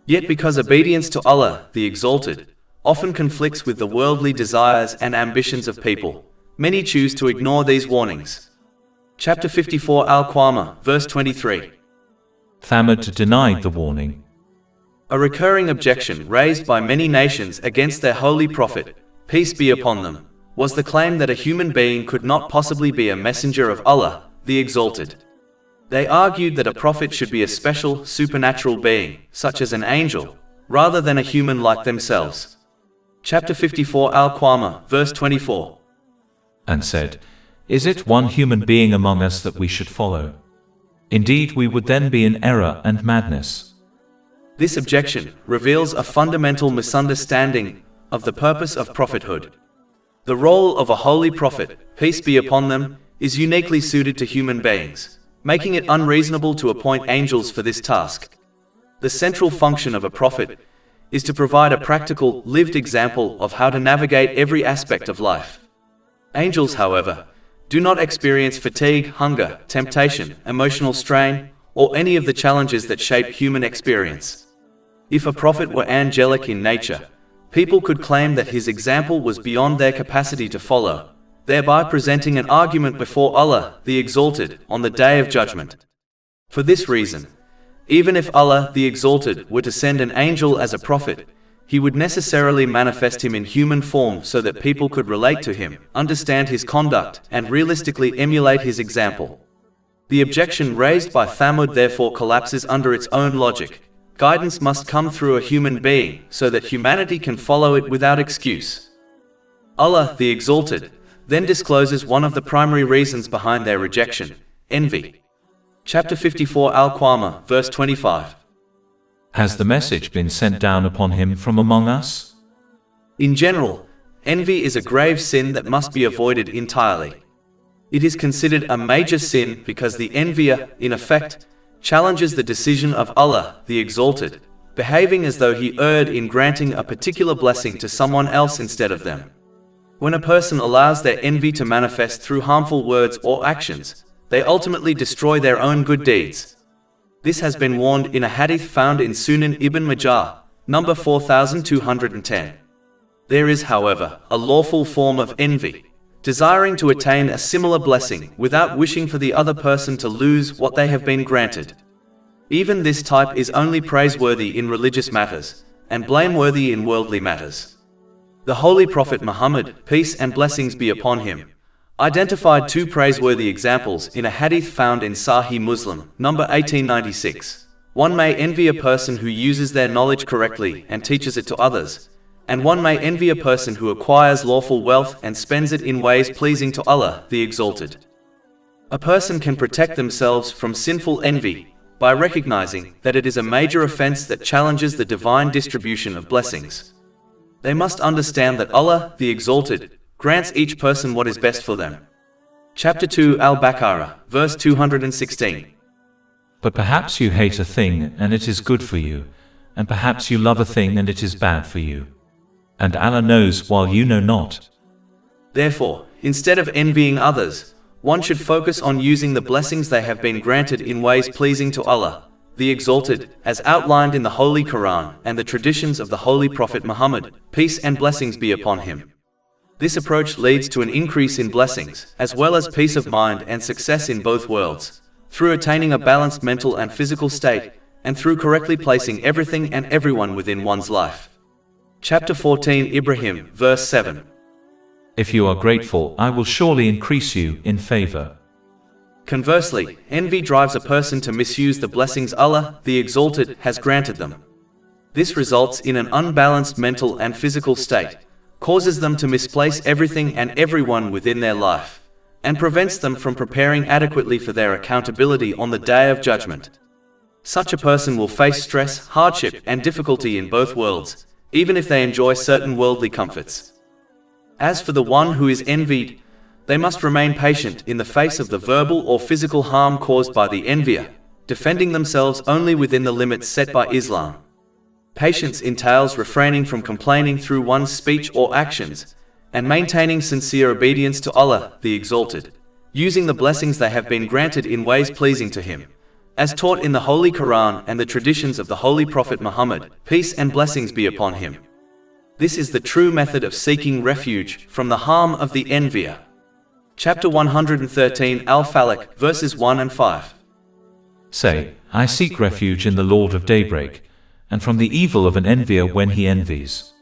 Yet because obedience to Allah, the Exalted, often conflicts with the worldly desires and ambitions of people, many choose to ignore these warnings. Chapter 54 Al-Qamar, verse 23. Thamud denied the warning. A recurring objection raised by many nations against their holy prophet, peace be upon them, was the claim that a human being could not possibly be a messenger of Allah, the Exalted. They argued that a prophet should be a special, supernatural being, such as an angel, rather than a human like themselves. Chapter 54 Al-Qamar, verse 24. And said, Is it one human being among us that we should follow? Indeed, we would then be in error and madness. This objection reveals a fundamental misunderstanding of the purpose of prophethood. The role of a holy prophet, peace be upon them, is uniquely suited to human beings, making it unreasonable to appoint angels for this task. The central function of a prophet is to provide a practical, lived example of how to navigate every aspect of life. Angels, however, do not experience fatigue, hunger, temptation, emotional strain, or any of the challenges that shape human experience. If a prophet were angelic in nature, people could claim that his example was beyond their capacity to follow, thereby presenting an argument before Allah, the Exalted, on the Day of Judgment. For this reason, even if Allah, the Exalted, were to send an angel as a prophet, he would necessarily manifest him in human form so that people could relate to him, understand his conduct, and realistically emulate his example. The objection raised by Thamud therefore collapses under its own logic. Guidance must come through a human being so that humanity can follow it without excuse. Allah, the Exalted, then discloses one of the primary reasons behind their rejection: envy. Chapter 54 Al-Qamar, verse 25. Has the message been sent down upon him from among us? In general, envy is a grave sin that must be avoided entirely. It is considered a major sin because the envier, in effect, challenges the decision of Allah, the Exalted, behaving as though he erred in granting a particular blessing to someone else instead of them. When a person allows their envy to manifest through harmful words or actions, they ultimately destroy their own good deeds. This has been warned in a hadith found in Sunan Ibn Majah, number 4210. There is, however, a lawful form of envy, desiring to attain a similar blessing without wishing for the other person to lose what they have been granted. Even this type is only praiseworthy in religious matters, and blameworthy in worldly matters. The Holy Prophet Muhammad, peace and blessings be upon him, identified two praiseworthy examples in a hadith found in Sahih Muslim, number 1896. One may envy a person who uses their knowledge correctly and teaches it to others, and one may envy a person who acquires lawful wealth and spends it in ways pleasing to Allah, the Exalted. A person can protect themselves from sinful envy by recognizing that it is a major offense that challenges the divine distribution of blessings. They must understand that Allah, the Exalted, grants each person what is best for them. Chapter 2 Al-Baqarah, verse 216. But perhaps you hate a thing and it is good for you, and perhaps you love a thing and it is bad for you. And Allah knows while you know not. Therefore, instead of envying others, one should focus on using the blessings they have been granted in ways pleasing to Allah, the Exalted, as outlined in the Holy Quran and the traditions of the Holy Prophet Muhammad, peace and blessings be upon him. This approach leads to an increase in blessings, as well as peace of mind and success in both worlds, through attaining a balanced mental and physical state, and through correctly placing everything and everyone within one's life. Chapter 14 Ibrahim, verse 7. If you are grateful, I will surely increase you in favor. Conversely, envy drives a person to misuse the blessings Allah, the Exalted, has granted them. This results in an unbalanced mental and physical state, causes them to misplace everything and everyone within their life, and prevents them from preparing adequately for their accountability on the Day of Judgment. Such a person will face stress, hardship, and difficulty in both worlds, even if they enjoy certain worldly comforts. As for the one who is envied, they must remain patient in the face of the verbal or physical harm caused by the envier, defending themselves only within the limits set by Islam. Patience entails refraining from complaining through one's speech or actions, and maintaining sincere obedience to Allah, the Exalted, using the blessings they have been granted in ways pleasing to Him, as taught in the Holy Quran and the traditions of the Holy Prophet Muhammad, peace and blessings be upon him. This is the true method of seeking refuge from the harm of the envier. Chapter 113 Al-Falaq, verses 1 and 5. Say, I seek refuge in the Lord of Daybreak, and from the evil of an envier when he envies.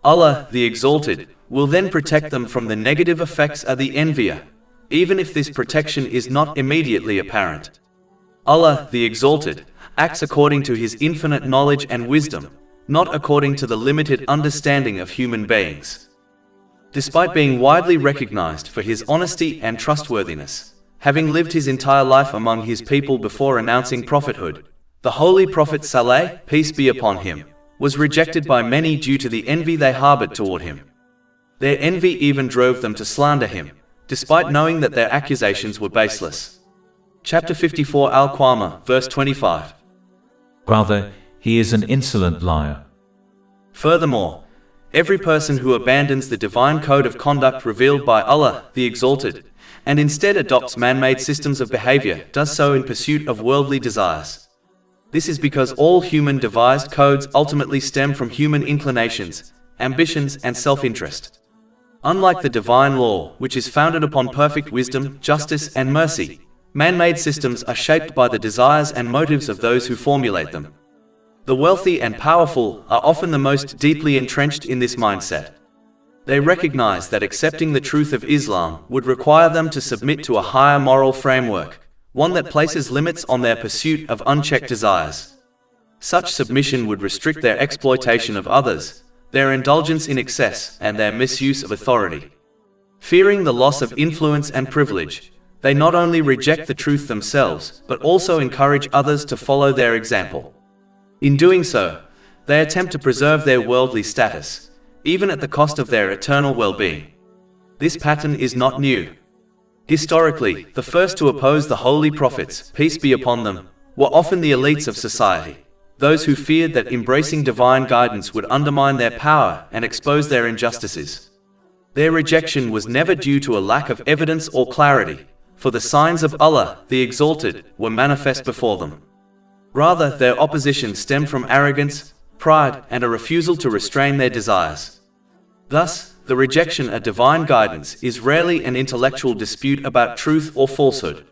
Allah, the Exalted, will then protect them from the negative effects of the envier, even if this protection is not immediately apparent. Allah, the Exalted, acts according to His infinite knowledge and wisdom, not according to the limited understanding of human beings. Despite being widely recognized for his honesty and trustworthiness, having lived his entire life among his people before announcing prophethood, the Holy Prophet Saleh, peace be upon him, was rejected by many due to the envy they harbored toward him. Their envy even drove them to slander him, despite knowing that their accusations were baseless. Chapter 54 Al-Qamar, verse 25. Rather, he is an insolent liar. Furthermore, every person who abandons the divine code of conduct revealed by Allah, the Exalted, and instead adopts man-made systems of behavior, does so in pursuit of worldly desires. This is because all human devised codes ultimately stem from human inclinations, ambitions, and self-interest. Unlike the divine law, which is founded upon perfect wisdom, justice, and mercy, man-made systems are shaped by the desires and motives of those who formulate them. The wealthy and powerful are often the most deeply entrenched in this mindset. They recognize that accepting the truth of Islam would require them to submit to a higher moral framework, one that places limits on their pursuit of unchecked desires. Such submission would restrict their exploitation of others, their indulgence in excess, and their misuse of authority. Fearing the loss of influence and privilege, they not only reject the truth themselves, but also encourage others to follow their example. In doing so, they attempt to preserve their worldly status, even at the cost of their eternal well-being. This pattern is not new. Historically, the first to oppose the holy prophets, peace be upon them, were often the elites of society, those who feared that embracing divine guidance would undermine their power and expose their injustices. Their rejection was never due to a lack of evidence or clarity, for the signs of Allah, the Exalted, were manifest before them. Rather, their opposition stemmed from arrogance, pride, and a refusal to restrain their desires. Thus, the rejection of divine guidance is rarely an intellectual dispute about truth or falsehood.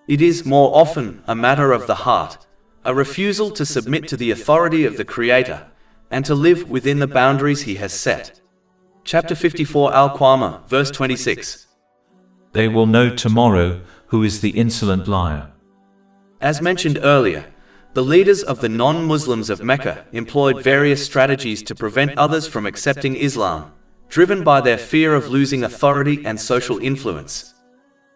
It is, more often, a matter of the heart, a refusal to submit to the authority of the Creator, and to live within the boundaries He has set. Chapter 54 Al-Qamar, verse 26. They will know tomorrow who is the insolent liar. As mentioned earlier, the leaders of the non-Muslims of Mecca employed various strategies to prevent others from accepting Islam, driven by their fear of losing authority and social influence.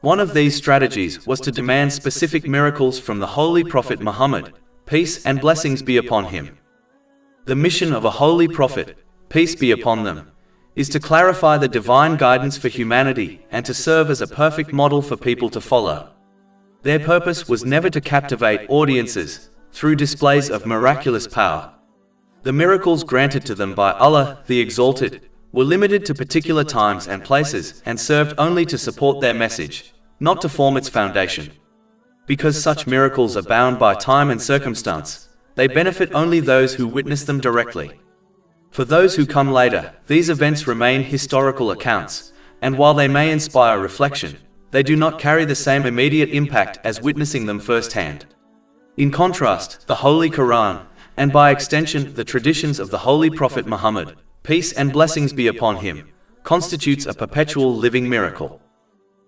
One of these strategies was to demand specific miracles from the Holy Prophet Muhammad, peace and blessings be upon him. The mission of a holy prophet, peace be upon them, is to clarify the divine guidance for humanity and to serve as a perfect model for people to follow. Their purpose was never to captivate audiences through displays of miraculous power. The miracles granted to them by Allah, the Exalted, were limited to particular times and places and served only to support their message, not to form its foundation. Because such miracles are bound by time and circumstance, they benefit only those who witness them directly. For those who come later, these events remain historical accounts, and while they may inspire reflection, they do not carry the same immediate impact as witnessing them firsthand. In contrast, the Holy Quran, and by extension the traditions of the Holy Prophet Muhammad, peace and blessings be upon him, constitutes a perpetual living miracle.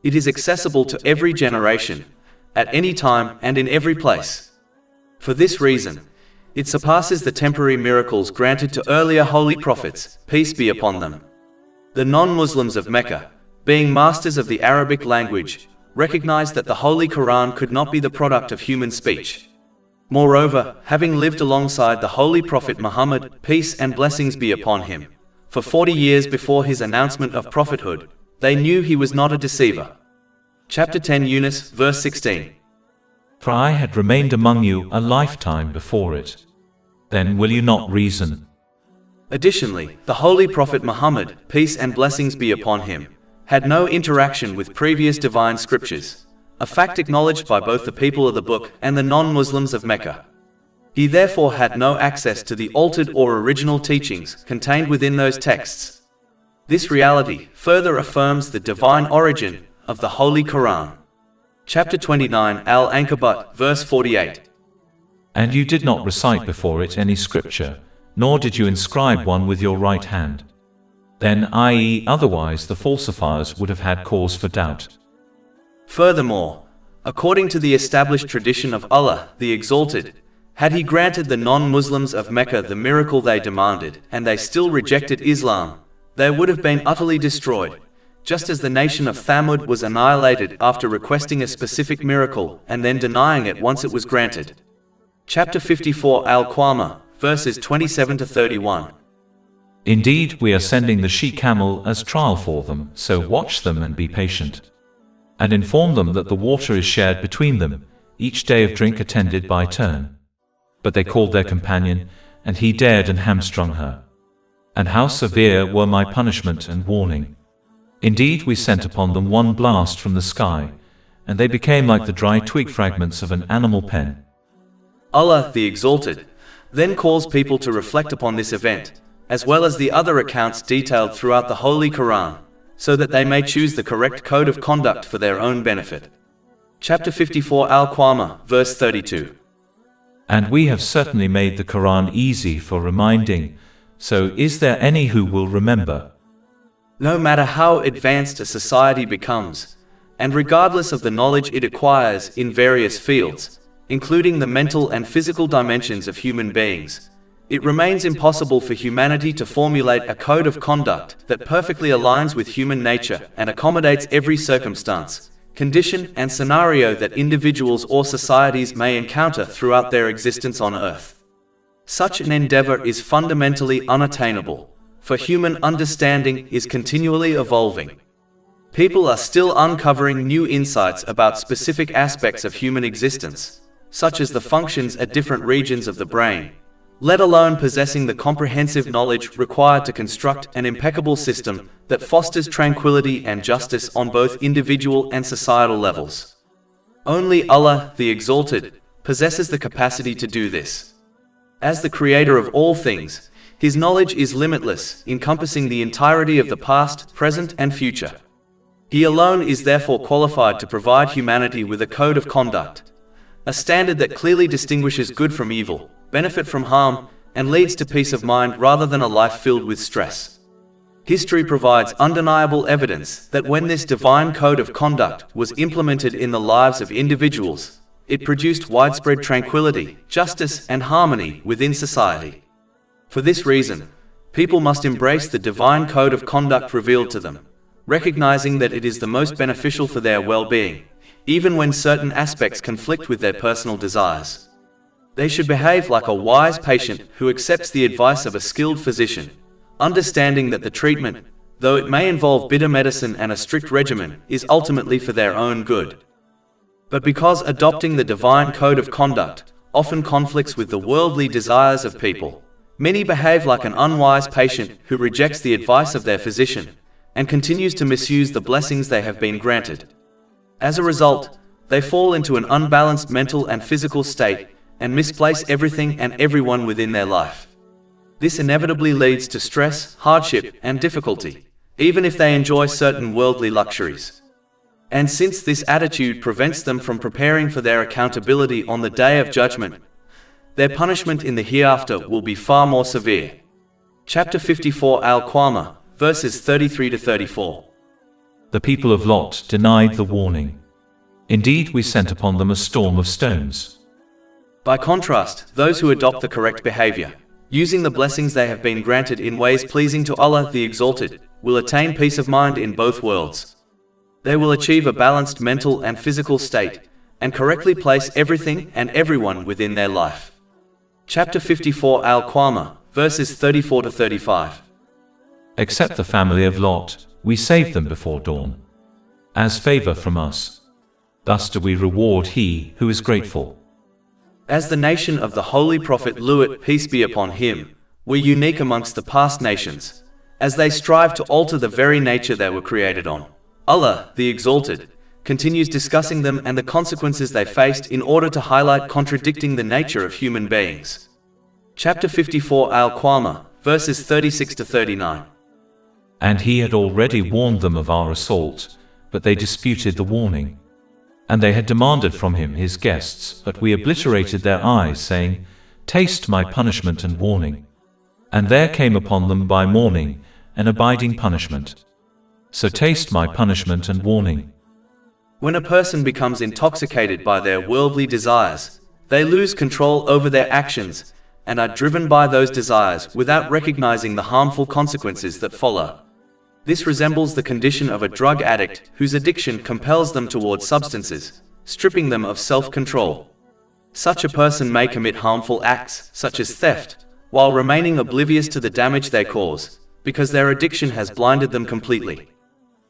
It is accessible to every generation, at any time and in every place. For this reason, it surpasses the temporary miracles granted to earlier holy prophets, peace be upon them. The non-Muslims of Mecca, being masters of the Arabic language, recognized that the Holy Quran could not be the product of human speech. Moreover, having lived alongside the Holy Prophet Muhammad, peace and blessings be upon him, for 40 years before his announcement of prophethood, they knew he was not a deceiver. Chapter 10 Yunus, verse 16. For I had remained among you a lifetime before it. Then will you not reason? Additionally, the Holy Prophet Muhammad, peace and blessings be upon him, had no interaction with previous divine scriptures, a fact acknowledged by both the people of the book and the non-Muslims of Mecca. He therefore had no access to the altered or original teachings contained within those texts. This reality further affirms the divine origin of the Holy Quran. Chapter 29 Al-Ankabut, verse 48. And you did not recite before it any scripture, nor did you inscribe one with your right hand. Then, i.e., otherwise the falsifiers would have had cause for doubt. Furthermore, according to the established tradition of Allah, the Exalted, had He granted the non-Muslims of Mecca the miracle they demanded, and they still rejected Islam, they would have been utterly destroyed, just as the nation of Thamud was annihilated after requesting a specific miracle and then denying it once it was granted. Chapter 54 Al-Qamar, verses 27 to 31. Indeed, we are sending the she-camel as trial for them, so watch them and be patient. And inform them that the water is shared between them, each day of drink attended by turn. But they called their companion, and he dared and hamstrung her. And how severe were my punishment and warning! Indeed, we sent upon them one blast from the sky, and they became like the dry twig fragments of an animal pen. Allah, the Exalted, then calls people to reflect upon this event, as well as the other accounts detailed throughout the Holy Quran, so that they may choose the correct code of conduct for their own benefit. Chapter 54 Al-Qamar, verse 32. And we have certainly made the Quran easy for reminding, so is there any who will remember? No matter how advanced a society becomes, and regardless of the knowledge it acquires in various fields, including the mental and physical dimensions of human beings, it remains impossible for humanity to formulate a code of conduct that perfectly aligns with human nature and accommodates every circumstance, condition, and scenario that individuals or societies may encounter throughout their existence on Earth. Such an endeavor is fundamentally unattainable, for human understanding is continually evolving. People are still uncovering new insights about specific aspects of human existence, such as the functions at different regions of the brain, let alone possessing the comprehensive knowledge required to construct an impeccable system that fosters tranquility and justice on both individual and societal levels. Only Allah, the Exalted, possesses the capacity to do this. As the creator of all things, His knowledge is limitless, encompassing the entirety of the past, present, and future. He alone is therefore qualified to provide humanity with a code of conduct, a standard that clearly distinguishes good from evil, benefit from harm, and leads to peace of mind rather than a life filled with stress. History provides undeniable evidence that when this divine code of conduct was implemented in the lives of individuals, it produced widespread tranquility, justice, and harmony within society. For this reason, people must embrace the divine code of conduct revealed to them, recognizing that it is the most beneficial for their well-being, even when certain aspects conflict with their personal desires. They should behave like a wise patient who accepts the advice of a skilled physician, understanding that the treatment, though it may involve bitter medicine and a strict regimen, is ultimately for their own good. But because adopting the divine code of conduct often conflicts with the worldly desires of people, many behave like an unwise patient who rejects the advice of their physician and continues to misuse the blessings they have been granted. As a result, they fall into an unbalanced mental and physical state and misplace everything and everyone within their life. This inevitably leads to stress, hardship, and difficulty, even if they enjoy certain worldly luxuries. And since this attitude prevents them from preparing for their accountability on the Day of Judgment, their punishment in the hereafter will be far more severe. Chapter 54 Al-Qamar, verses 33 to 34. The people of Lot denied the warning. Indeed, we sent upon them a storm of stones. By contrast, those who adopt the correct behavior, using the blessings they have been granted in ways pleasing to Allah the Exalted, will attain peace of mind in both worlds. They will achieve a balanced mental and physical state, and correctly place everything and everyone within their life. Chapter 54 Al-Qamar, verses 34 to 35. Except the family of Lot, we saved them before dawn, as favor from us. Thus do we reward he who is grateful. As the nation of the Holy Prophet Lut, peace be upon him, were unique amongst the past nations, as they strive to alter the very nature they were created on. Allah, the Exalted, continues discussing them and the consequences they faced in order to highlight contradicting the nature of human beings. Chapter 54 Al-Qamar, verses 36 to 39. And he had already warned them of our assault, but they disputed the warning. And they had demanded from him his guests, but we obliterated their eyes, saying, Taste my punishment and warning. And there came upon them by morning an abiding punishment. So taste my punishment and warning. When a person becomes intoxicated by their worldly desires, they lose control over their actions and are driven by those desires without recognizing the harmful consequences that follow. This resembles the condition of a drug addict whose addiction compels them towards substances, stripping them of self-control. Such a person may commit harmful acts, such as theft, while remaining oblivious to the damage they cause, because their addiction has blinded them completely.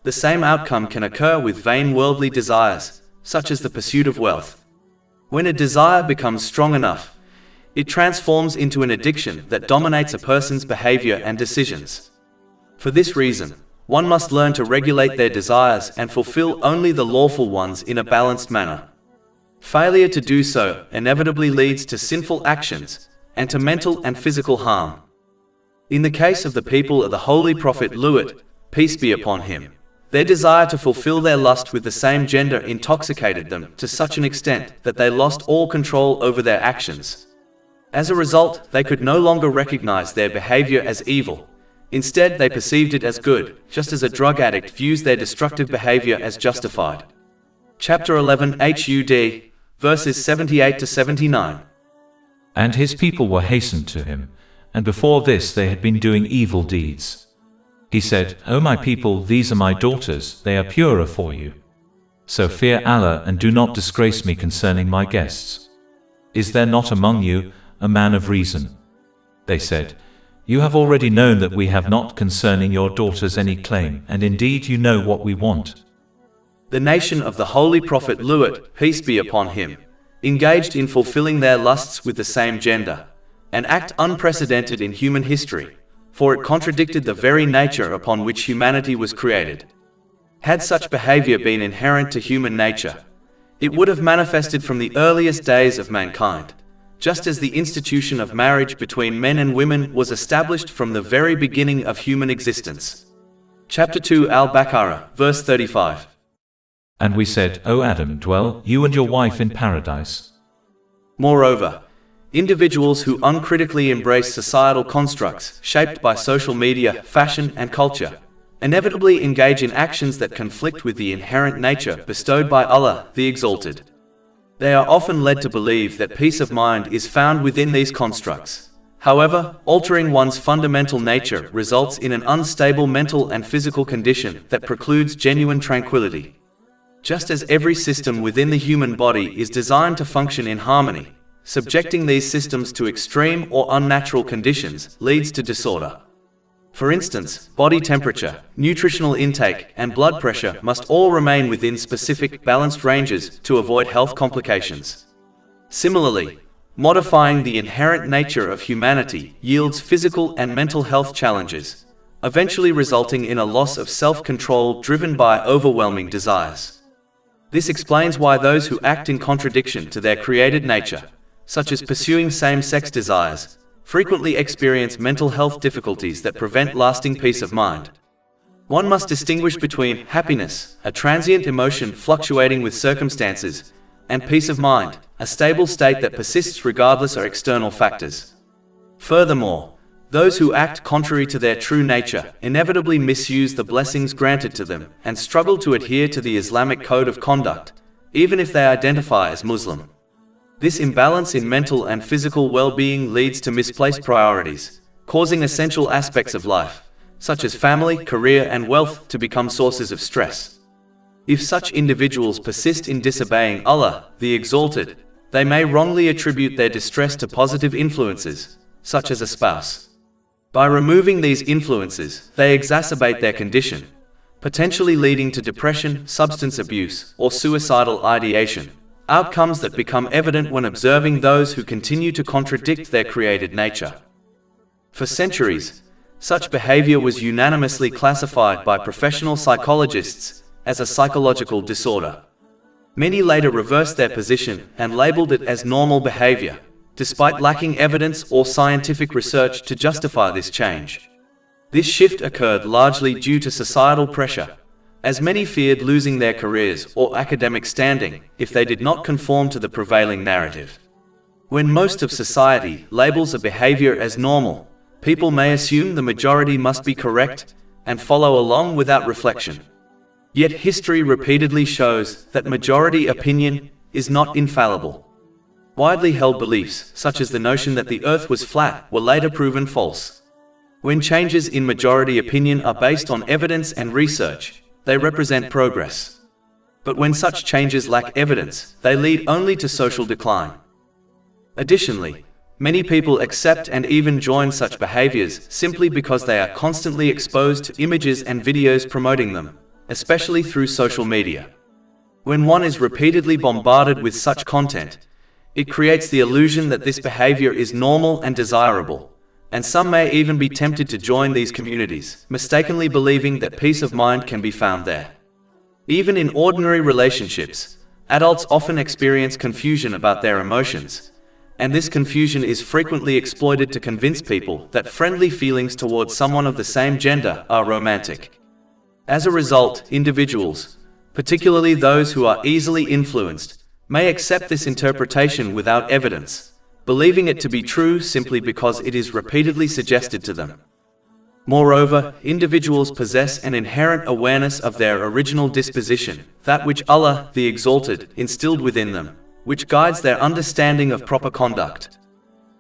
The same outcome can occur with vain worldly desires, such as the pursuit of wealth. When a desire becomes strong enough, it transforms into an addiction that dominates a person's behavior and decisions. For this reason, one must learn to regulate their desires and fulfill only the lawful ones in a balanced manner. Failure to do so inevitably leads to sinful actions and to mental and physical harm. In the case of the people of the Holy Prophet Lut, peace be upon him, their desire to fulfill their lust with the same gender intoxicated them to such an extent that they lost all control over their actions. As a result, they could no longer recognize their behavior as evil. Instead, they perceived it as good, just as a drug addict views their destructive behavior as justified. Chapter 11 HUD, verses 78 to 79. And his people were hastened to him, and before this they had been doing evil deeds. He said, O my people, these are my daughters, they are purer for you. So fear Allah and do not disgrace me concerning my guests. Is there not among you a man of reason? They said, You have already known that we have not concerning your daughters any claim, and indeed you know what we want. The nation of the Holy Prophet Lut, peace be upon him, engaged in fulfilling their lusts with the same gender, an act unprecedented in human history, for it contradicted the very nature upon which humanity was created. Had such behavior been inherent to human nature, it would have manifested from the earliest days of mankind, just as the institution of marriage between men and women was established from the very beginning of human existence. Chapter 2 Al-Baqarah, verse 35. And we said, O Adam, dwell, you and your wife in paradise. Moreover, individuals who uncritically embrace societal constructs shaped by social media, fashion, and culture inevitably engage in actions that conflict with the inherent nature bestowed by Allah, the Exalted. They are often led to believe that peace of mind is found within these constructs. However, altering one's fundamental nature results in an unstable mental and physical condition that precludes genuine tranquility. Just as every system within the human body is designed to function in harmony, subjecting these systems to extreme or unnatural conditions leads to disorder. For instance, body temperature, nutritional intake, and blood pressure must all remain within specific, balanced ranges to avoid health complications. Similarly, modifying the inherent nature of humanity yields physical and mental health challenges, eventually resulting in a loss of self-control driven by overwhelming desires. This explains why those who act in contradiction to their created nature, such as pursuing same-sex desires, frequently experience mental health difficulties that prevent lasting peace of mind. One must distinguish between happiness, a transient emotion fluctuating with circumstances, and peace of mind, a stable state that persists regardless of external factors. Furthermore, those who act contrary to their true nature inevitably misuse the blessings granted to them and struggle to adhere to the Islamic code of conduct, even if they identify as Muslim. This imbalance in mental and physical well-being leads to misplaced priorities, causing essential aspects of life, such as family, career, and wealth, to become sources of stress. If such individuals persist in disobeying Allah, the Exalted, they may wrongly attribute their distress to positive influences, such as a spouse. By removing these influences, they exacerbate their condition, potentially leading to depression, substance abuse, or suicidal ideation, outcomes that become evident when observing those who continue to contradict their created nature. For centuries, such behavior was unanimously classified by professional psychologists as a psychological disorder. Many later reversed their position and labeled it as normal behavior, despite lacking evidence or scientific research to justify this change. This shift occurred largely due to societal pressure, as many feared losing their careers or academic standing if they did not conform to the prevailing narrative. When most of society labels a behavior as normal, people may assume the majority must be correct and follow along without reflection. Yet history repeatedly shows that majority opinion is not infallible. Widely held beliefs, such as the notion that the earth was flat, were later proven false. When changes in majority opinion are based on evidence and research, they represent progress. But when such changes lack evidence, they lead only to social decline. Additionally, many people accept and even join such behaviors simply because they are constantly exposed to images and videos promoting them, especially through social media. When one is repeatedly bombarded with such content, it creates the illusion that this behavior is normal and desirable, and some may even be tempted to join these communities, mistakenly believing that peace of mind can be found there. Even in ordinary relationships, adults often experience confusion about their emotions, and this confusion is frequently exploited to convince people that friendly feelings towards someone of the same gender are romantic. As a result, individuals, particularly those who are easily influenced, may accept this interpretation without evidence, believing it to be true simply because it is repeatedly suggested to them. Moreover, individuals possess an inherent awareness of their original disposition, that which Allah, the Exalted, instilled within them, which guides their understanding of proper conduct.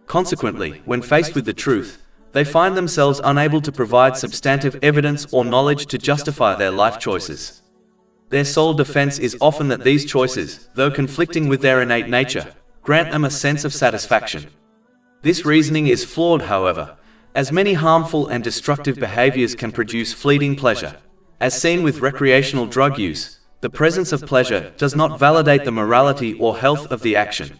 Consequently, when faced with the truth, they find themselves unable to provide substantive evidence or knowledge to justify their life choices. Their sole defense is often that these choices, though conflicting with their innate nature, grant them a sense of satisfaction. This reasoning is flawed, however, as many harmful and destructive behaviors can produce fleeting pleasure. As seen with recreational drug use, the presence of pleasure does not validate the morality or health of the action.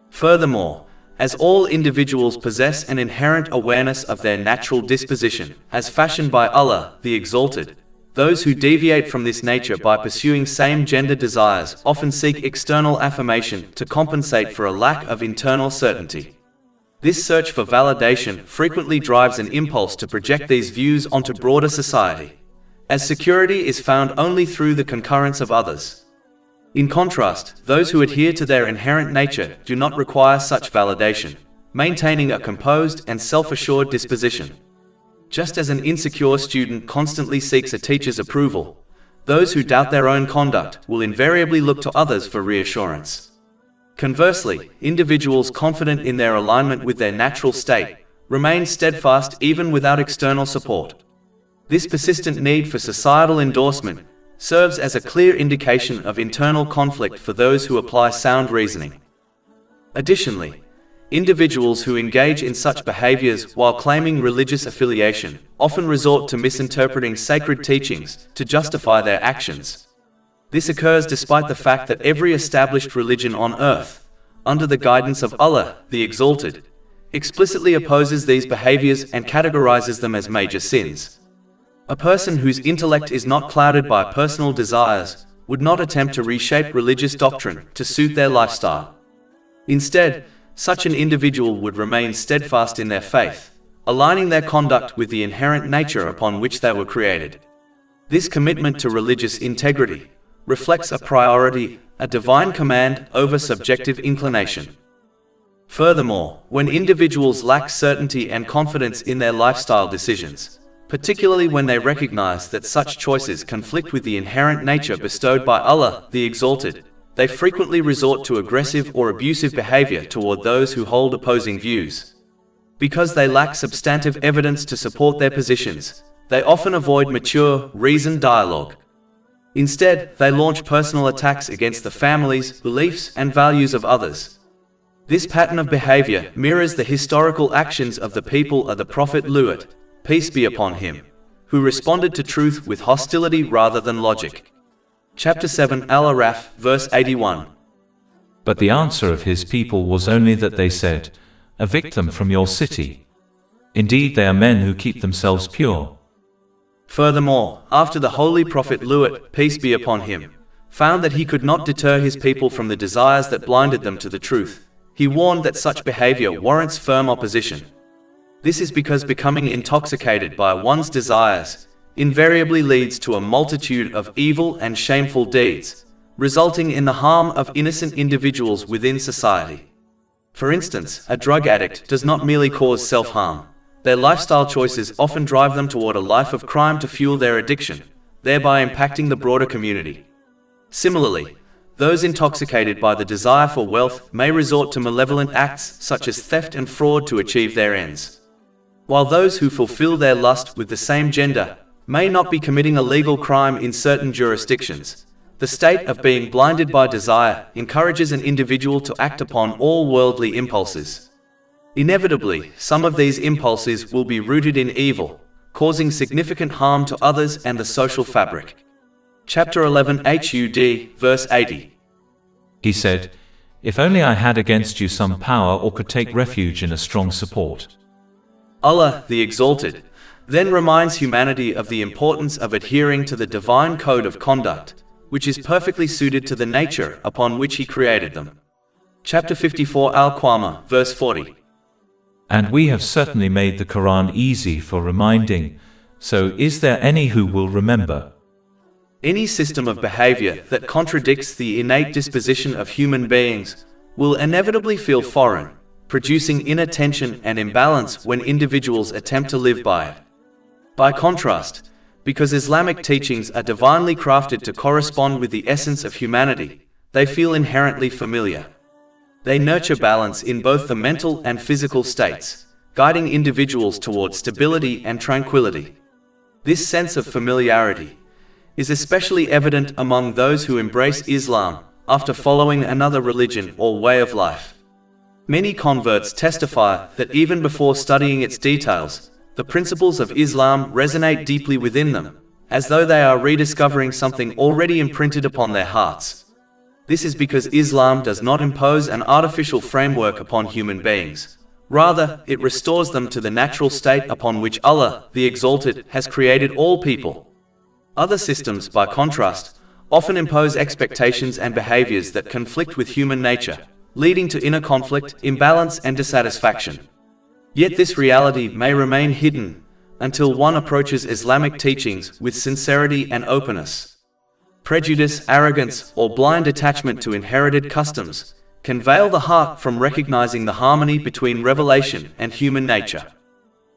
Furthermore, as all individuals possess an inherent awareness of their natural disposition, as fashioned by Allah, the Exalted, those who deviate from this nature by pursuing same-gender desires often seek external affirmation to compensate for a lack of internal certainty. This search for validation frequently drives an impulse to project these views onto broader society, as security is found only through the concurrence of others. In contrast, those who adhere to their inherent nature do not require such validation, maintaining a composed and self-assured disposition. Just as an insecure student constantly seeks a teacher's approval, those who doubt their own conduct will invariably look to others for reassurance. Conversely, individuals confident in their alignment with their natural state remain steadfast even without external support. This persistent need for societal endorsement serves as a clear indication of internal conflict for those who apply sound reasoning. Additionally, individuals who engage in such behaviors while claiming religious affiliation often resort to misinterpreting sacred teachings to justify their actions. This occurs despite the fact that every established religion on earth, under the guidance of Allah, the Exalted, explicitly opposes these behaviors and categorizes them as major sins. A person whose intellect is not clouded by personal desires would not attempt to reshape religious doctrine to suit their lifestyle. Instead, such an individual would remain steadfast in their faith, aligning their conduct with the inherent nature upon which they were created. This commitment to religious integrity reflects a priority, a divine command over subjective inclination. Furthermore, when individuals lack certainty and confidence in their lifestyle decisions, particularly when they recognize that such choices conflict with the inherent nature bestowed by Allah, the Exalted, they frequently resort to aggressive or abusive behavior toward those who hold opposing views. Because they lack substantive evidence to support their positions, they often avoid mature, reasoned dialogue. Instead, they launch personal attacks against the families, beliefs, and values of others. This pattern of behavior mirrors the historical actions of the people of the Prophet Lut, peace be upon him, who responded to truth with hostility rather than logic. Chapter 7 Al-Araf, verse 81. But the answer of his people was only that they said, "Evict them from your city. Indeed, they are men who keep themselves pure." Furthermore, after the Holy Prophet Lut, peace be upon him, found that he could not deter his people from the desires that blinded them to the truth, he warned that such behavior warrants firm opposition. This is because becoming intoxicated by one's desires invariably leads to a multitude of evil and shameful deeds, resulting in the harm of innocent individuals within society. For instance, a drug addict does not merely cause self-harm. Their lifestyle choices often drive them toward a life of crime to fuel their addiction, thereby impacting the broader community. Similarly, those intoxicated by the desire for wealth may resort to malevolent acts such as theft and fraud to achieve their ends. While those who fulfill their lust with the same gender may not be committing a legal crime in certain jurisdictions, the state of being blinded by desire encourages an individual to act upon all worldly impulses. Inevitably, some of these impulses will be rooted in evil, causing significant harm to others and the social fabric. Chapter 11 Hud, verse 80. He said, "If only I had against you some power or could take refuge in a strong support." Allah, the Exalted, then reminds humanity of the importance of adhering to the divine code of conduct, which is perfectly suited to the nature upon which He created them. Chapter 54 Al-Qamar, verse 40. And we have certainly made the Quran easy for reminding, so is there any who will remember? Any system of behavior that contradicts the innate disposition of human beings will inevitably feel foreign, producing inner tension and imbalance when individuals attempt to live by it. By contrast, because Islamic teachings are divinely crafted to correspond with the essence of humanity, they feel inherently familiar. They nurture balance in both the mental and physical states, guiding individuals towards stability and tranquility. This sense of familiarity is especially evident among those who embrace Islam after following another religion or way of life. Many converts testify that even before studying its details, the principles of Islam resonate deeply within them, as though they are rediscovering something already imprinted upon their hearts. This is because Islam does not impose an artificial framework upon human beings. Rather, it restores them to the natural state upon which Allah, the Exalted, has created all people. Other systems, by contrast, often impose expectations and behaviors that conflict with human nature, leading to inner conflict, imbalance, and dissatisfaction. Yet this reality may remain hidden until one approaches Islamic teachings with sincerity and openness. Prejudice, arrogance, or blind attachment to inherited customs can veil the heart from recognizing the harmony between revelation and human nature.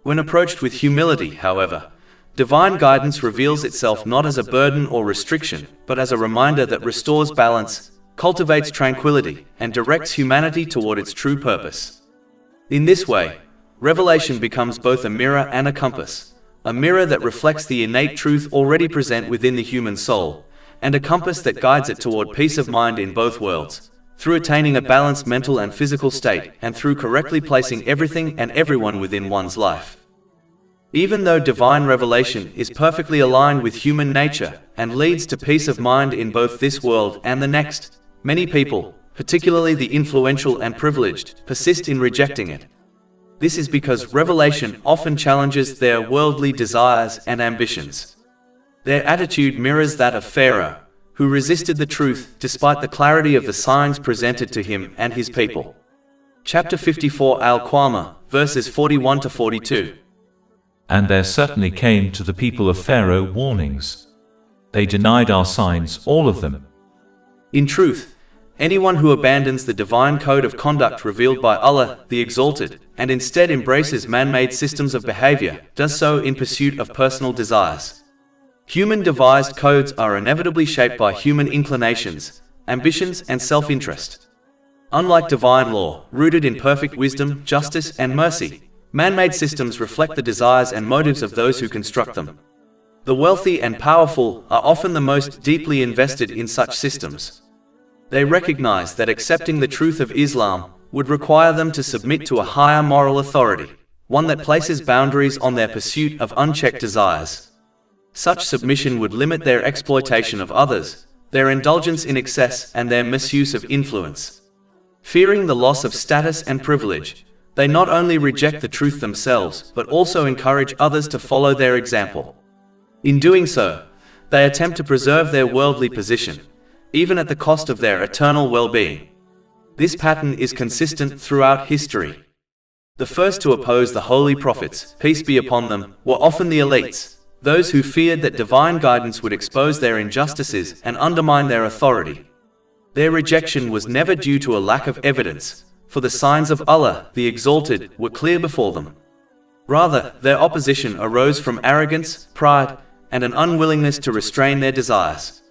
When approached with humility, however, divine guidance reveals itself not as a burden or restriction, but as a reminder that restores balance, cultivates tranquility, and directs humanity toward its true purpose. In this way, revelation becomes both a mirror and a compass, a mirror that reflects the innate truth already present within the human soul, and a compass that guides it toward peace of mind in both worlds, through attaining a balanced mental and physical state, and through correctly placing everything and everyone within one's life. Even though divine revelation is perfectly aligned with human nature and leads to peace of mind in both this world and the next, many people, particularly the influential and privileged, persist in rejecting it. This is because revelation often challenges their worldly desires and ambitions. Their attitude mirrors that of Pharaoh, who resisted the truth despite the clarity of the signs presented to him and his people. Chapter 54 Al-Qamar, verses 41 to 42. And there certainly came to the people of Pharaoh warnings. They denied our signs, all of them. In truth, anyone who abandons the divine code of conduct revealed by Allah, the Exalted, and instead embraces man-made systems of behavior, does so in pursuit of personal desires. Human-devised codes are inevitably shaped by human inclinations, ambitions, and self-interest. Unlike divine law, rooted in perfect wisdom, justice, and mercy, man-made systems reflect the desires and motives of those who construct them. The wealthy and powerful are often the most deeply invested in such systems. They recognize that accepting the truth of Islam would require them to submit to a higher moral authority, one that places boundaries on their pursuit of unchecked desires. Such submission would limit their exploitation of others, their indulgence in excess, and their misuse of influence. Fearing the loss of status and privilege, they not only reject the truth themselves, but also encourage others to follow their example. In doing so, they attempt to preserve their worldly position, even at the cost of their eternal well-being. This pattern is consistent throughout history. The first to oppose the holy prophets, peace be upon them, were often the elites, those who feared that divine guidance would expose their injustices and undermine their authority. Their rejection was never due to a lack of evidence, for the signs of Allah, the Exalted, were clear before them. Rather, their opposition arose from arrogance, pride, and an unwillingness to restrain their desires.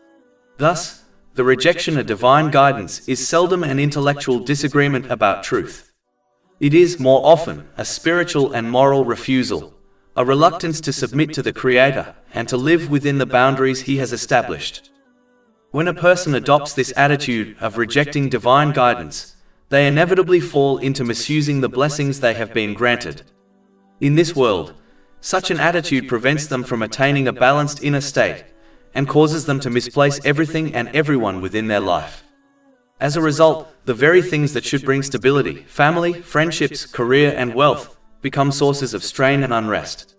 Thus, the rejection of divine guidance is seldom an intellectual disagreement about truth. It is, more often, a spiritual and moral refusal, a reluctance to submit to the Creator and to live within the boundaries He has established. When a person adopts this attitude of rejecting divine guidance, they inevitably fall into misusing the blessings they have been granted. In this world, such an attitude prevents them from attaining a balanced inner state and causes them to misplace everything and everyone within their life. As a result, the very things that should bring stability, family, friendships, career, and wealth, become sources of strain and unrest.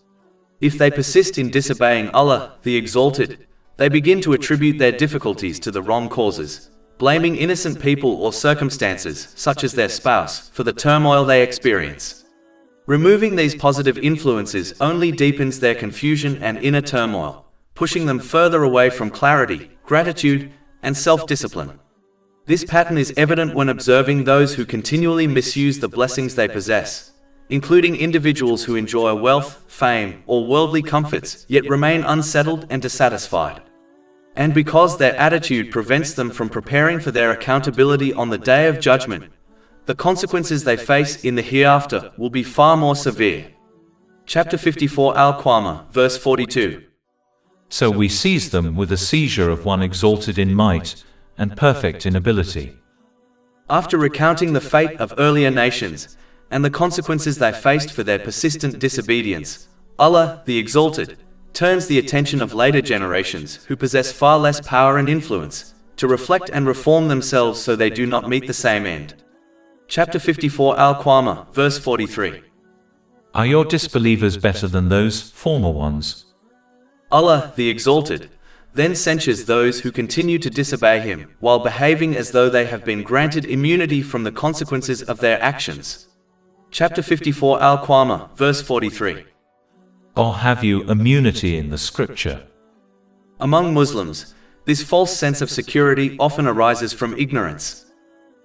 If they persist in disobeying Allah, the Exalted, they begin to attribute their difficulties to the wrong causes, blaming innocent people or circumstances, such as their spouse, for the turmoil they experience. Removing these positive influences only deepens their confusion and inner turmoil, pushing them further away from clarity, gratitude, and self-discipline. This pattern is evident when observing those who continually misuse the blessings they possess, including individuals who enjoy wealth, fame, or worldly comforts, yet remain unsettled and dissatisfied. And because their attitude prevents them from preparing for their accountability on the Day of Judgment, the consequences they face in the hereafter will be far more severe. Chapter 54 Al-Qamar, verse 42. So we seize them with the seizure of one exalted in might and perfect in ability. After recounting the fate of earlier nations and the consequences they faced for their persistent disobedience, Allah, the Exalted, turns the attention of later generations who possess far less power and influence to reflect and reform themselves so they do not meet the same end. Chapter 54 Al-Qamar, verse 43. Are your disbelievers better than those former ones? Allah, the Exalted, then censures those who continue to disobey Him while behaving as though they have been granted immunity from the consequences of their actions. Chapter 54 Al-Qamar, verse 43. Or have you immunity in the scripture? Among Muslims, this false sense of security often arises from ignorance.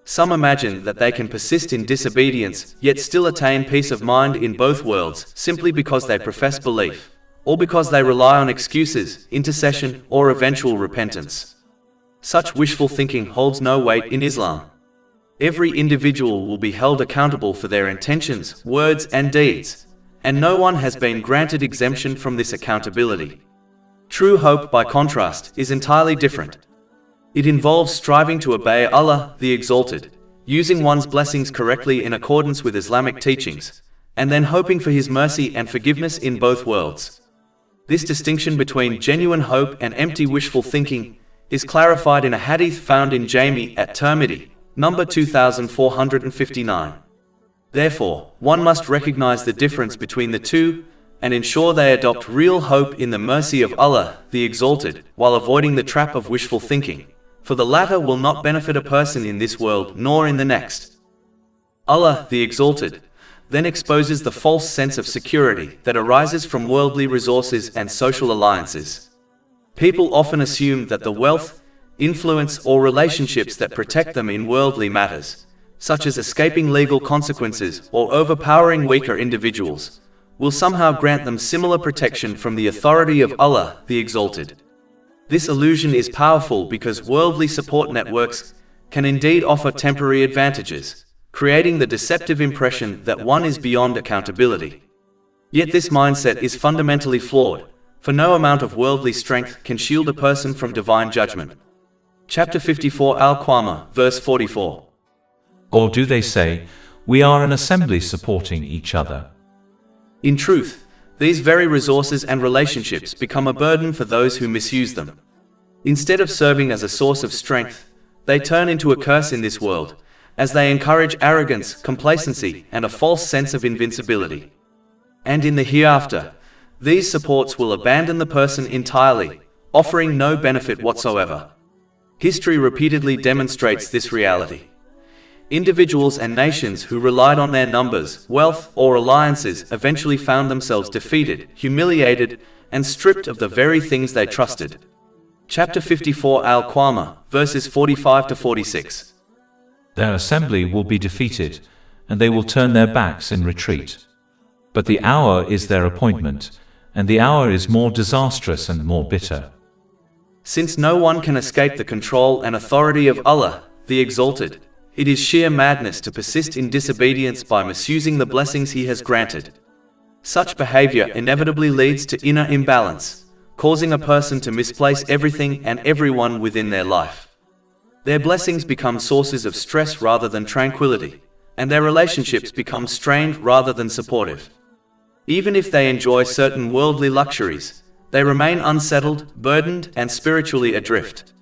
Some imagine that they can persist in disobedience yet still attain peace of mind in both worlds simply because they profess belief, or because they rely on excuses, intercession, or eventual repentance. Such wishful thinking holds no weight in Islam. Every individual will be held accountable for their intentions, words, and deeds, and no one has been granted exemption from this accountability. True hope, by contrast, is entirely different. It involves striving to obey Allah, the Exalted, using one's blessings correctly in accordance with Islamic teachings, and then hoping for His mercy and forgiveness in both worlds. This distinction between genuine hope and empty wishful thinking is clarified in a hadith found in Jami at Tirmidhi, number 2459. Therefore, one must recognize the difference between the two and ensure they adopt real hope in the mercy of Allah, the Exalted, while avoiding the trap of wishful thinking, for the latter will not benefit a person in this world nor in the next. Allah, the Exalted, then exposes the false sense of security that arises from worldly resources and social alliances. People often assume that the wealth, influence, or relationships that protect them in worldly matters, such as escaping legal consequences or overpowering weaker individuals, will somehow grant them similar protection from the authority of Allah, the Exalted. This illusion is powerful because worldly support networks can indeed offer temporary advantages, creating the deceptive impression that one is beyond accountability. Yet this mindset is fundamentally flawed, for no amount of worldly strength can shield a person from divine judgment. Chapter 54 Al-Qamar, verse 44. Or do they say, we are an assembly supporting each other? In truth, these very resources and relationships become a burden for those who misuse them. Instead of serving as a source of strength, they turn into a curse in this world, as they encourage arrogance, complacency, and a false sense of invincibility. And in the hereafter, these supports will abandon the person entirely, offering no benefit whatsoever. History repeatedly demonstrates this reality. Individuals and nations who relied on their numbers, wealth, or alliances eventually found themselves defeated, humiliated, and stripped of the very things they trusted. Chapter 54 Al-Qamar, verses 45 to 46. Their assembly will be defeated, and they will turn their backs in retreat. But the hour is their appointment, and the hour is more disastrous and more bitter. Since no one can escape the control and authority of Allah, the Exalted, it is sheer madness to persist in disobedience by misusing the blessings He has granted. Such behavior inevitably leads to inner imbalance, causing a person to misplace everything and everyone within their life. Their blessings become sources of stress rather than tranquility, and their relationships become strained rather than supportive. Even if they enjoy certain worldly luxuries, they remain unsettled, burdened, and spiritually adrift.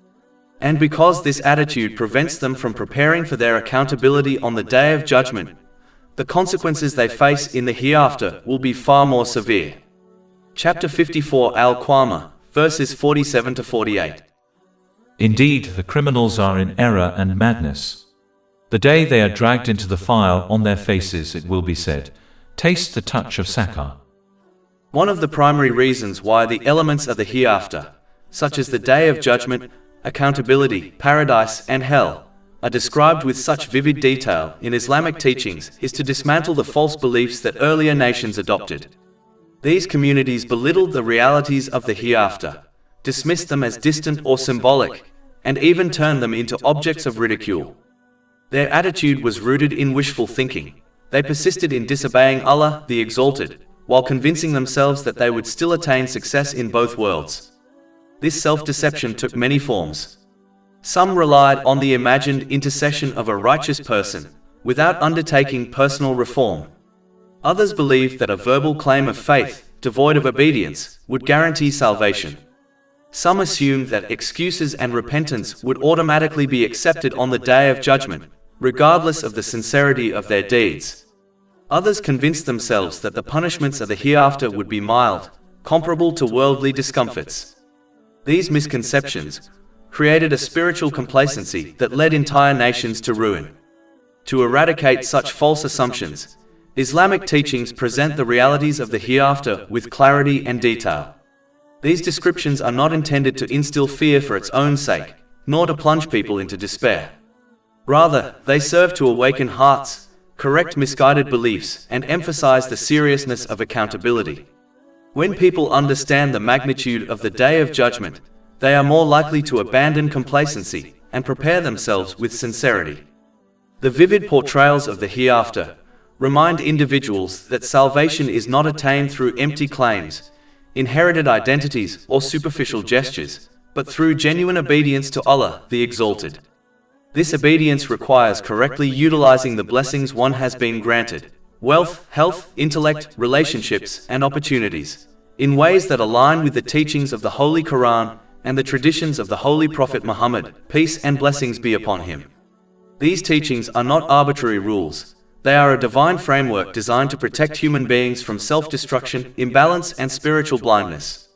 And because this attitude prevents them from preparing for their accountability on the Day of Judgment, the consequences they face in the hereafter will be far more severe. Chapter 54 Al-Qamar, verses 47 to 48. Indeed, the criminals are in error and madness. The day they are dragged into the fire, on their faces it will be said, taste the touch of Sakar. One of the primary reasons why the elements of the hereafter, such as the Day of Judgment, accountability, paradise, and hell, are described with such vivid detail in Islamic teachings is to dismantle the false beliefs that earlier nations adopted. These communities belittled the realities of the hereafter, dismissed them as distant or symbolic, and even turned them into objects of ridicule. Their attitude was rooted in wishful thinking. They persisted in disobeying Allah, the Exalted, while convincing themselves that they would still attain success in both worlds. This self-deception took many forms. Some relied on the imagined intercession of a righteous person, without undertaking personal reform. Others believed that a verbal claim of faith, devoid of obedience, would guarantee salvation. Some assumed that excuses and repentance would automatically be accepted on the Day of Judgment, regardless of the sincerity of their deeds. Others convinced themselves that the punishments of the hereafter would be mild, comparable to worldly discomforts. These misconceptions created a spiritual complacency that led entire nations to ruin. To eradicate such false assumptions, Islamic teachings present the realities of the hereafter with clarity and detail. These descriptions are not intended to instill fear for its own sake, nor to plunge people into despair. Rather, they serve to awaken hearts, correct misguided beliefs, and emphasize the seriousness of accountability. When people understand the magnitude of the Day of Judgment, they are more likely to abandon complacency and prepare themselves with sincerity. The vivid portrayals of the hereafter remind individuals that salvation is not attained through empty claims, inherited identities, or superficial gestures, but through genuine obedience to Allah, the Exalted. This obedience requires correctly utilizing the blessings one has been granted, wealth, health, intellect, relationships, and opportunities, in ways that align with the teachings of the Holy Quran and the traditions of the Holy Prophet Muhammad, peace and blessings be upon him. These teachings are not arbitrary rules. They are a divine framework designed to protect human beings from self-destruction, imbalance, and spiritual blindness.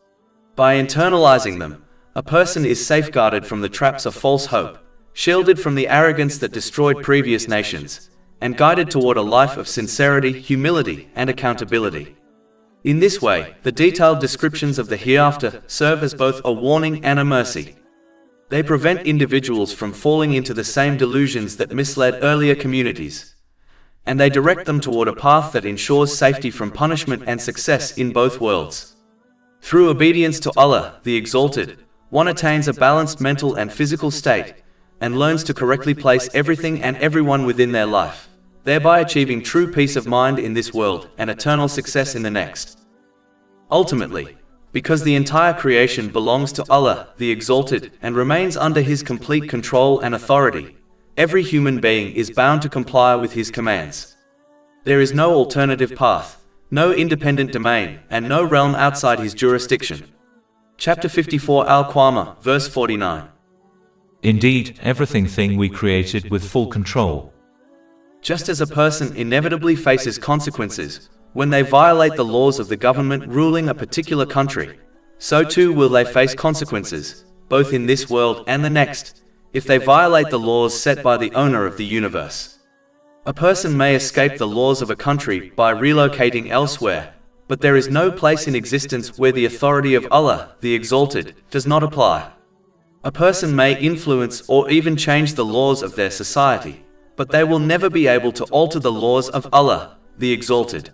By internalizing them, a person is safeguarded from the traps of false hope, shielded from the arrogance that destroyed previous nations, and guided toward a life of sincerity, humility, and accountability. In this way, the detailed descriptions of the hereafter serve as both a warning and a mercy. They prevent individuals from falling into the same delusions that misled earlier communities, and they direct them toward a path that ensures safety from punishment and success in both worlds. Through obedience to Allah, the Exalted, one attains a balanced mental and physical state, and learns to correctly place everything and everyone within their life, thereby achieving true peace of mind in this world and eternal success in the next. Ultimately, Because the entire creation belongs to Allah, the Exalted, and remains under His complete control and authority, every human being is bound to comply with His commands. There is no alternative path, no independent domain, and no realm outside His jurisdiction. Chapter 54 Al-Qamar, verse 49. Indeed, everything we created with full control. Just as a person inevitably faces consequences when they violate the laws of the government ruling a particular country, so too will they face consequences, both in this world and the next, if they violate the laws set by the owner of the universe. A person may escape the laws of a country by relocating elsewhere, but there is no place in existence where the authority of Allah, the Exalted, does not apply. A person may influence or even change the laws of their society, but they will never be able to alter the laws of Allah, the Exalted.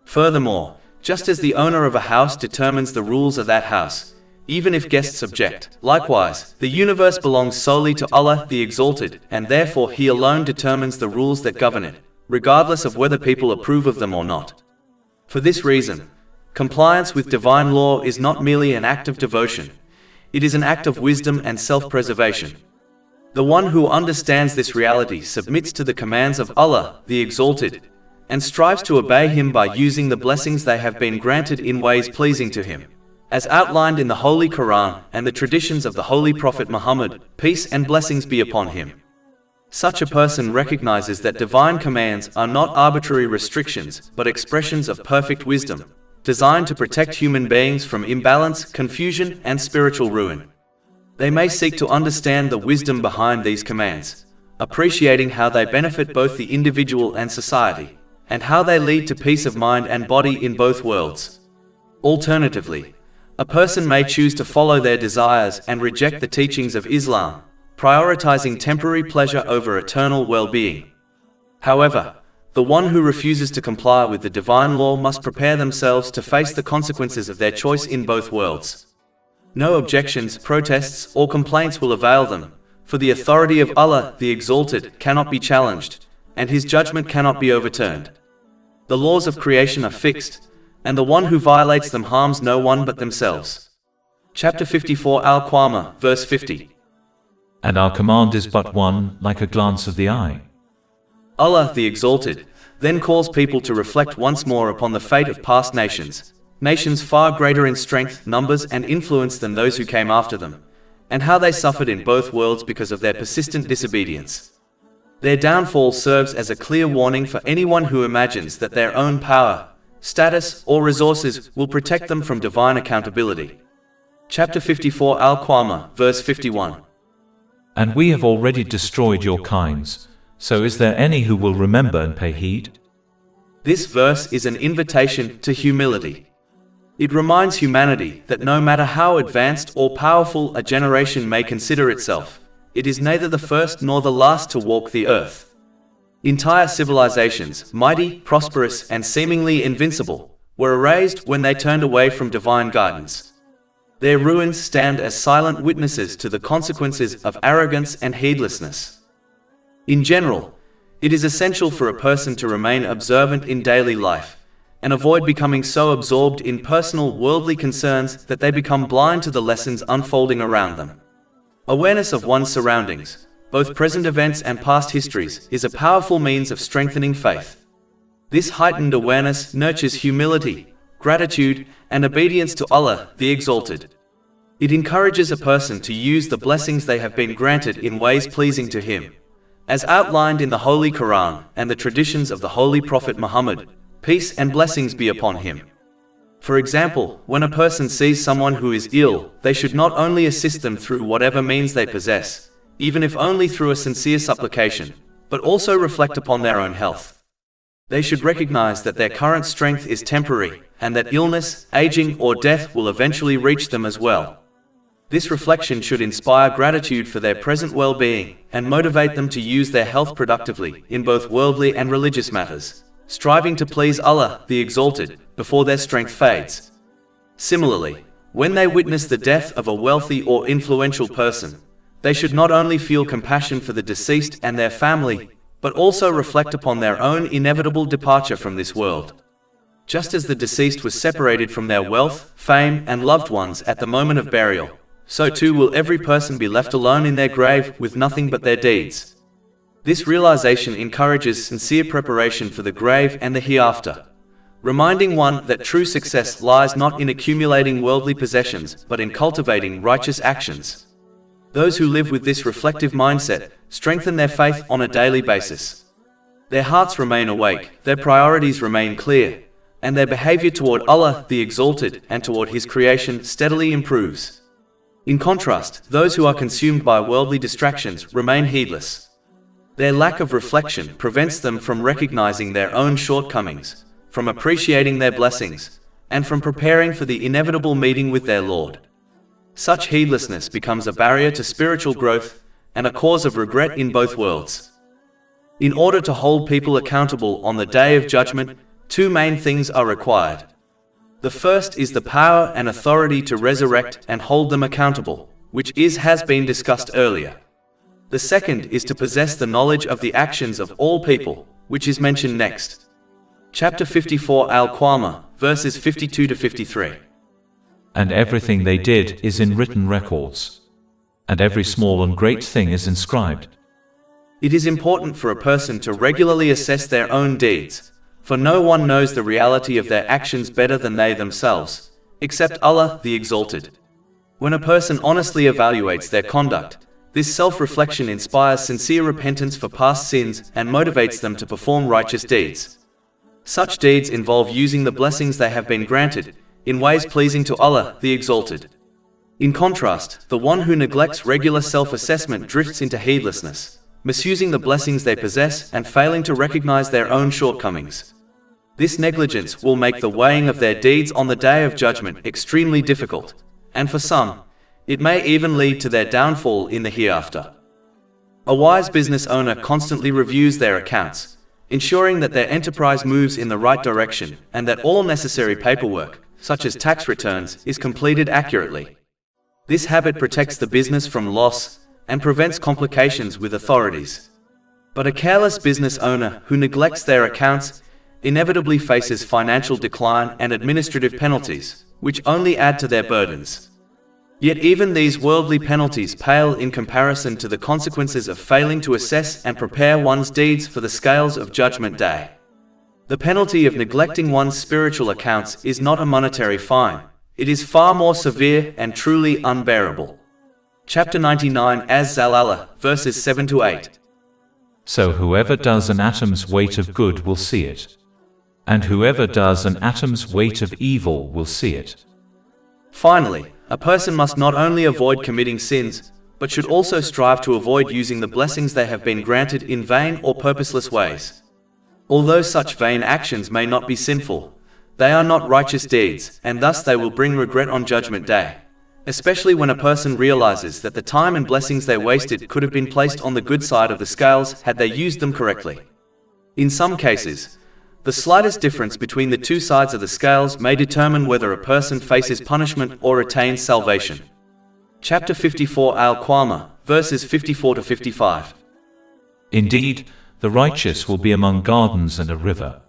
Furthermore, just as the owner of a house determines the rules of that house, even if guests object, likewise, the universe belongs solely to Allah, the Exalted, and therefore He alone determines the rules that govern it, regardless of whether people approve of them or not. For this reason, compliance with divine law is not merely an act of devotion, it is an act of wisdom and self-preservation. The one who understands this reality submits to the commands of Allah, the Exalted, and strives to obey Him by using the blessings they have been granted in ways pleasing to Him, as outlined in the Holy Quran and the traditions of the Holy Prophet Muhammad, peace and blessings be upon him. Such a person recognizes that divine commands are not arbitrary restrictions, but expressions of perfect wisdom, designed to protect human beings from imbalance, confusion, and spiritual ruin. They may seek to understand the wisdom behind these commands, appreciating how they benefit both the individual and society, and how they lead to peace of mind and body in both worlds. Alternatively, a person may choose to follow their desires and reject the teachings of Islam, prioritizing temporary pleasure over eternal well-being. However, the one who refuses to comply with the divine law must prepare themselves to face the consequences of their choice in both worlds. No objections, protests, or complaints will avail them, for the authority of Allah, the Exalted, cannot be challenged, and His judgment cannot be overturned. The laws of creation are fixed, and the one who violates them harms no one but themselves. Chapter 54 Al-Qamar, verse 50. And our command is but one, like a glance of the eye. Allah, the Exalted, then calls people to reflect once more upon the fate of past nations, nations far greater in strength, numbers, and influence than those who came after them, and how they suffered in both worlds because of their persistent disobedience. Their downfall serves as a clear warning for anyone who imagines that their own power, status, or resources will protect them from divine accountability. Chapter 54 Al-Qamar, verse 51. And we have already destroyed your kinds, so is there any who will remember and pay heed? This verse is an invitation to humility. It reminds humanity that no matter how advanced or powerful a generation may consider itself, it is neither the first nor the last to walk the earth. Entire civilizations, mighty, prosperous, and seemingly invincible, were erased when they turned away from divine guidance. Their ruins stand as silent witnesses to the consequences of arrogance and heedlessness. In general, it is essential for a person to remain observant in daily life, and avoid becoming so absorbed in personal worldly concerns that they become blind to the lessons unfolding around them. Awareness of one's surroundings, both present events and past histories, is a powerful means of strengthening faith. This heightened awareness nurtures humility, gratitude, and obedience to Allah, the Exalted. It encourages a person to use the blessings they have been granted in ways pleasing to Him, as outlined in the Holy Quran and the traditions of the Holy Prophet Muhammad, peace and blessings be upon him. For example, when a person sees someone who is ill, they should not only assist them through whatever means they possess, even if only through a sincere supplication, but also reflect upon their own health. They should recognize that their current strength is temporary, and that illness, aging, or death will eventually reach them as well. This reflection should inspire gratitude for their present well-being, and motivate them to use their health productively in both worldly and religious matters, striving to please Allah, the Exalted, before their strength fades. Similarly, when they witness the death of a wealthy or influential person, they should not only feel compassion for the deceased and their family, but also reflect upon their own inevitable departure from this world. Just as the deceased was separated from their wealth, fame, and loved ones at the moment of burial, so too will every person be left alone in their grave with nothing but their deeds. This realization encourages sincere preparation for the grave and the hereafter, reminding one that true success lies not in accumulating worldly possessions but in cultivating righteous actions. Those who live with this reflective mindset strengthen their faith on a daily basis. Their hearts remain awake, their priorities remain clear, and their behavior toward Allah the Exalted and toward His creation steadily improves. In contrast, those who are consumed by worldly distractions remain heedless. Their lack of reflection prevents them from recognizing their own shortcomings, from appreciating their blessings, and from preparing for the inevitable meeting with their Lord. Such heedlessness becomes a barrier to spiritual growth and a cause of regret in both worlds. In order to hold people accountable on the Day of Judgment, two main things are required. The first is the power and authority to resurrect and hold them accountable, which has been discussed earlier. The second is to possess the knowledge of the actions of all people, which is mentioned next. Chapter 54 Al-Qamar, verses 52 to 53. And everything they did is in written records. And every small and great thing is inscribed. It is important for a person to regularly assess their own deeds, for no one knows the reality of their actions better than they themselves, except Allah the Exalted. When a person honestly evaluates their conduct, this self-reflection inspires sincere repentance for past sins and motivates them to perform righteous deeds. Such deeds involve using the blessings they have been granted in ways pleasing to Allah the Exalted. In contrast, the one who neglects regular self-assessment drifts into heedlessness, misusing the blessings they possess and failing to recognize their own shortcomings. This negligence will make the weighing of their deeds on the Day of Judgment extremely difficult, and for some, it may even lead to their downfall in the hereafter. A wise business owner constantly reviews their accounts, ensuring that their enterprise moves in the right direction and that all necessary paperwork, such as tax returns, is completed accurately. This habit protects the business from loss and prevents complications with authorities. But a careless business owner who neglects their accounts inevitably faces financial decline and administrative penalties, which only add to their burdens. Yet even these worldly penalties pale in comparison to the consequences of failing to assess and prepare one's deeds for the scales of Judgment Day. The penalty of neglecting one's spiritual accounts is not a monetary fine, it is far more severe and truly unbearable. Chapter 99 Az-Zalala, verses 7 to 8. So whoever does an atom's weight of good will see it. And whoever does an atom's weight of evil will see it. Finally, a person must not only avoid committing sins, but should also strive to avoid using the blessings they have been granted in vain or purposeless ways. Although such vain actions may not be sinful, they are not righteous deeds, and thus they will bring regret on Judgment Day, especially when a person realizes that the time and blessings they wasted could have been placed on the good side of the scales had they used them correctly. In some cases, the slightest difference between the two sides of the scales may determine whether a person faces punishment or attains salvation. Chapter 54 Al-Qamar, verses 54 to 55. Indeed, the righteous will be among gardens and a river,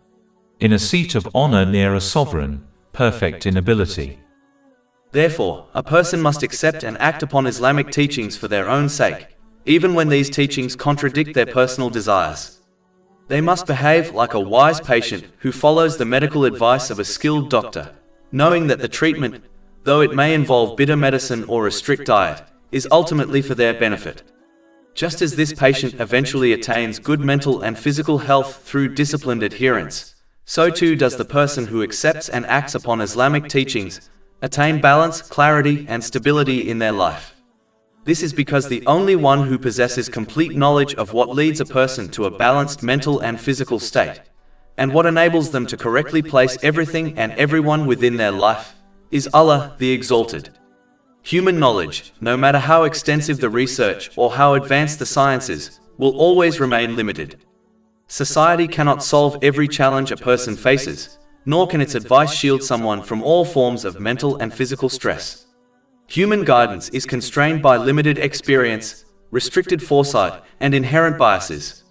in a seat of honor near a sovereign, perfect in ability. Therefore, a person must accept and act upon Islamic teachings for their own sake, even when these teachings contradict their personal desires. They must behave like a wise patient who follows the medical advice of a skilled doctor, knowing that the treatment, though it may involve bitter medicine or a strict diet, is ultimately for their benefit. Just as this patient eventually attains good mental and physical health through disciplined adherence, so too does the person who accepts and acts upon Islamic teachings attain balance, clarity, and stability in their life. This is because the only one who possesses complete knowledge of what leads a person to a balanced mental and physical state, and what enables them to correctly place everything and everyone within their life, is Allah the Exalted. Human knowledge, no matter how extensive the research or how advanced the sciences, will always remain limited. Society cannot solve every challenge a person faces, nor can its advice shield someone from all forms of mental and physical stress. Human guidance is constrained by limited experience, restricted foresight, and inherent biases.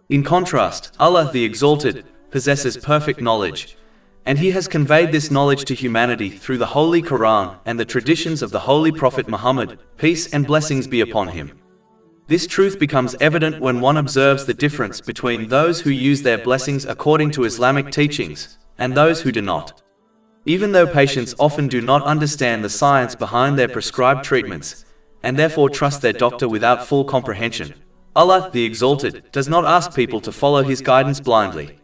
In contrast, Allah the Exalted possesses perfect knowledge, and He has conveyed this knowledge to humanity through the Holy Quran and the traditions of the Holy Prophet Muhammad, peace and blessings be upon him. This truth becomes evident when one observes the difference between those who use their blessings according to Islamic teachings and those who do not. Even though patients often do not understand the science behind their prescribed treatments, and therefore trust their doctor without full comprehension, Allah, the Exalted, does not ask people to follow His guidance blindly.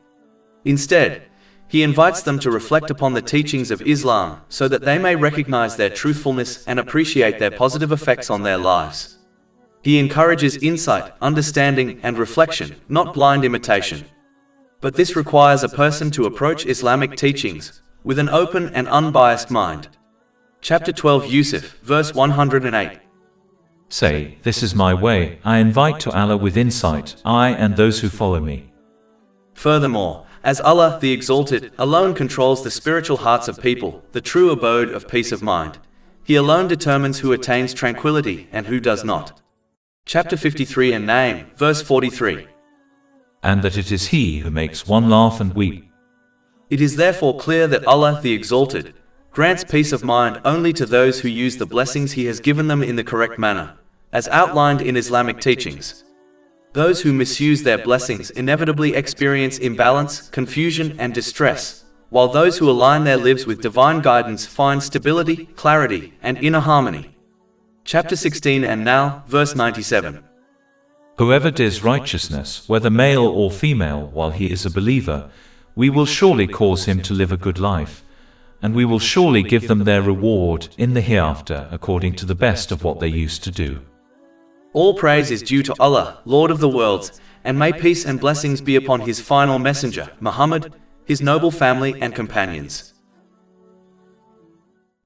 Instead, He invites them to reflect upon the teachings of Islam so that they may recognize their truthfulness and appreciate their positive effects on their lives. He encourages insight, understanding, and reflection, not blind imitation. But this requires a person to approach Islamic teachings with an open and unbiased mind. Chapter 12 Yusuf, verse 108. Say, this is my way, I invite to Allah with insight, I and those who follow me. Furthermore, as Allah, the Exalted, alone controls the spiritual hearts of people, the true abode of peace of mind, He alone determines who attains tranquility and who does not. Chapter 53 and name, verse 43. And that it is He who makes one laugh and weep. It is therefore clear that Allah, the Exalted, grants peace of mind only to those who use the blessings He has given them in the correct manner, as outlined in Islamic teachings. Those who misuse their blessings inevitably experience imbalance, confusion, and distress, while those who align their lives with divine guidance find stability, clarity, and inner harmony. Chapter 16 and now, verse 97. Whoever does righteousness, whether male or female, while he is a believer, we will surely cause him to live a good life, and we will surely give them their reward in the hereafter according to the best of what they used to do. All praise is due to Allah, Lord of the worlds, and may peace and blessings be upon His final messenger, Muhammad, His noble family and companions.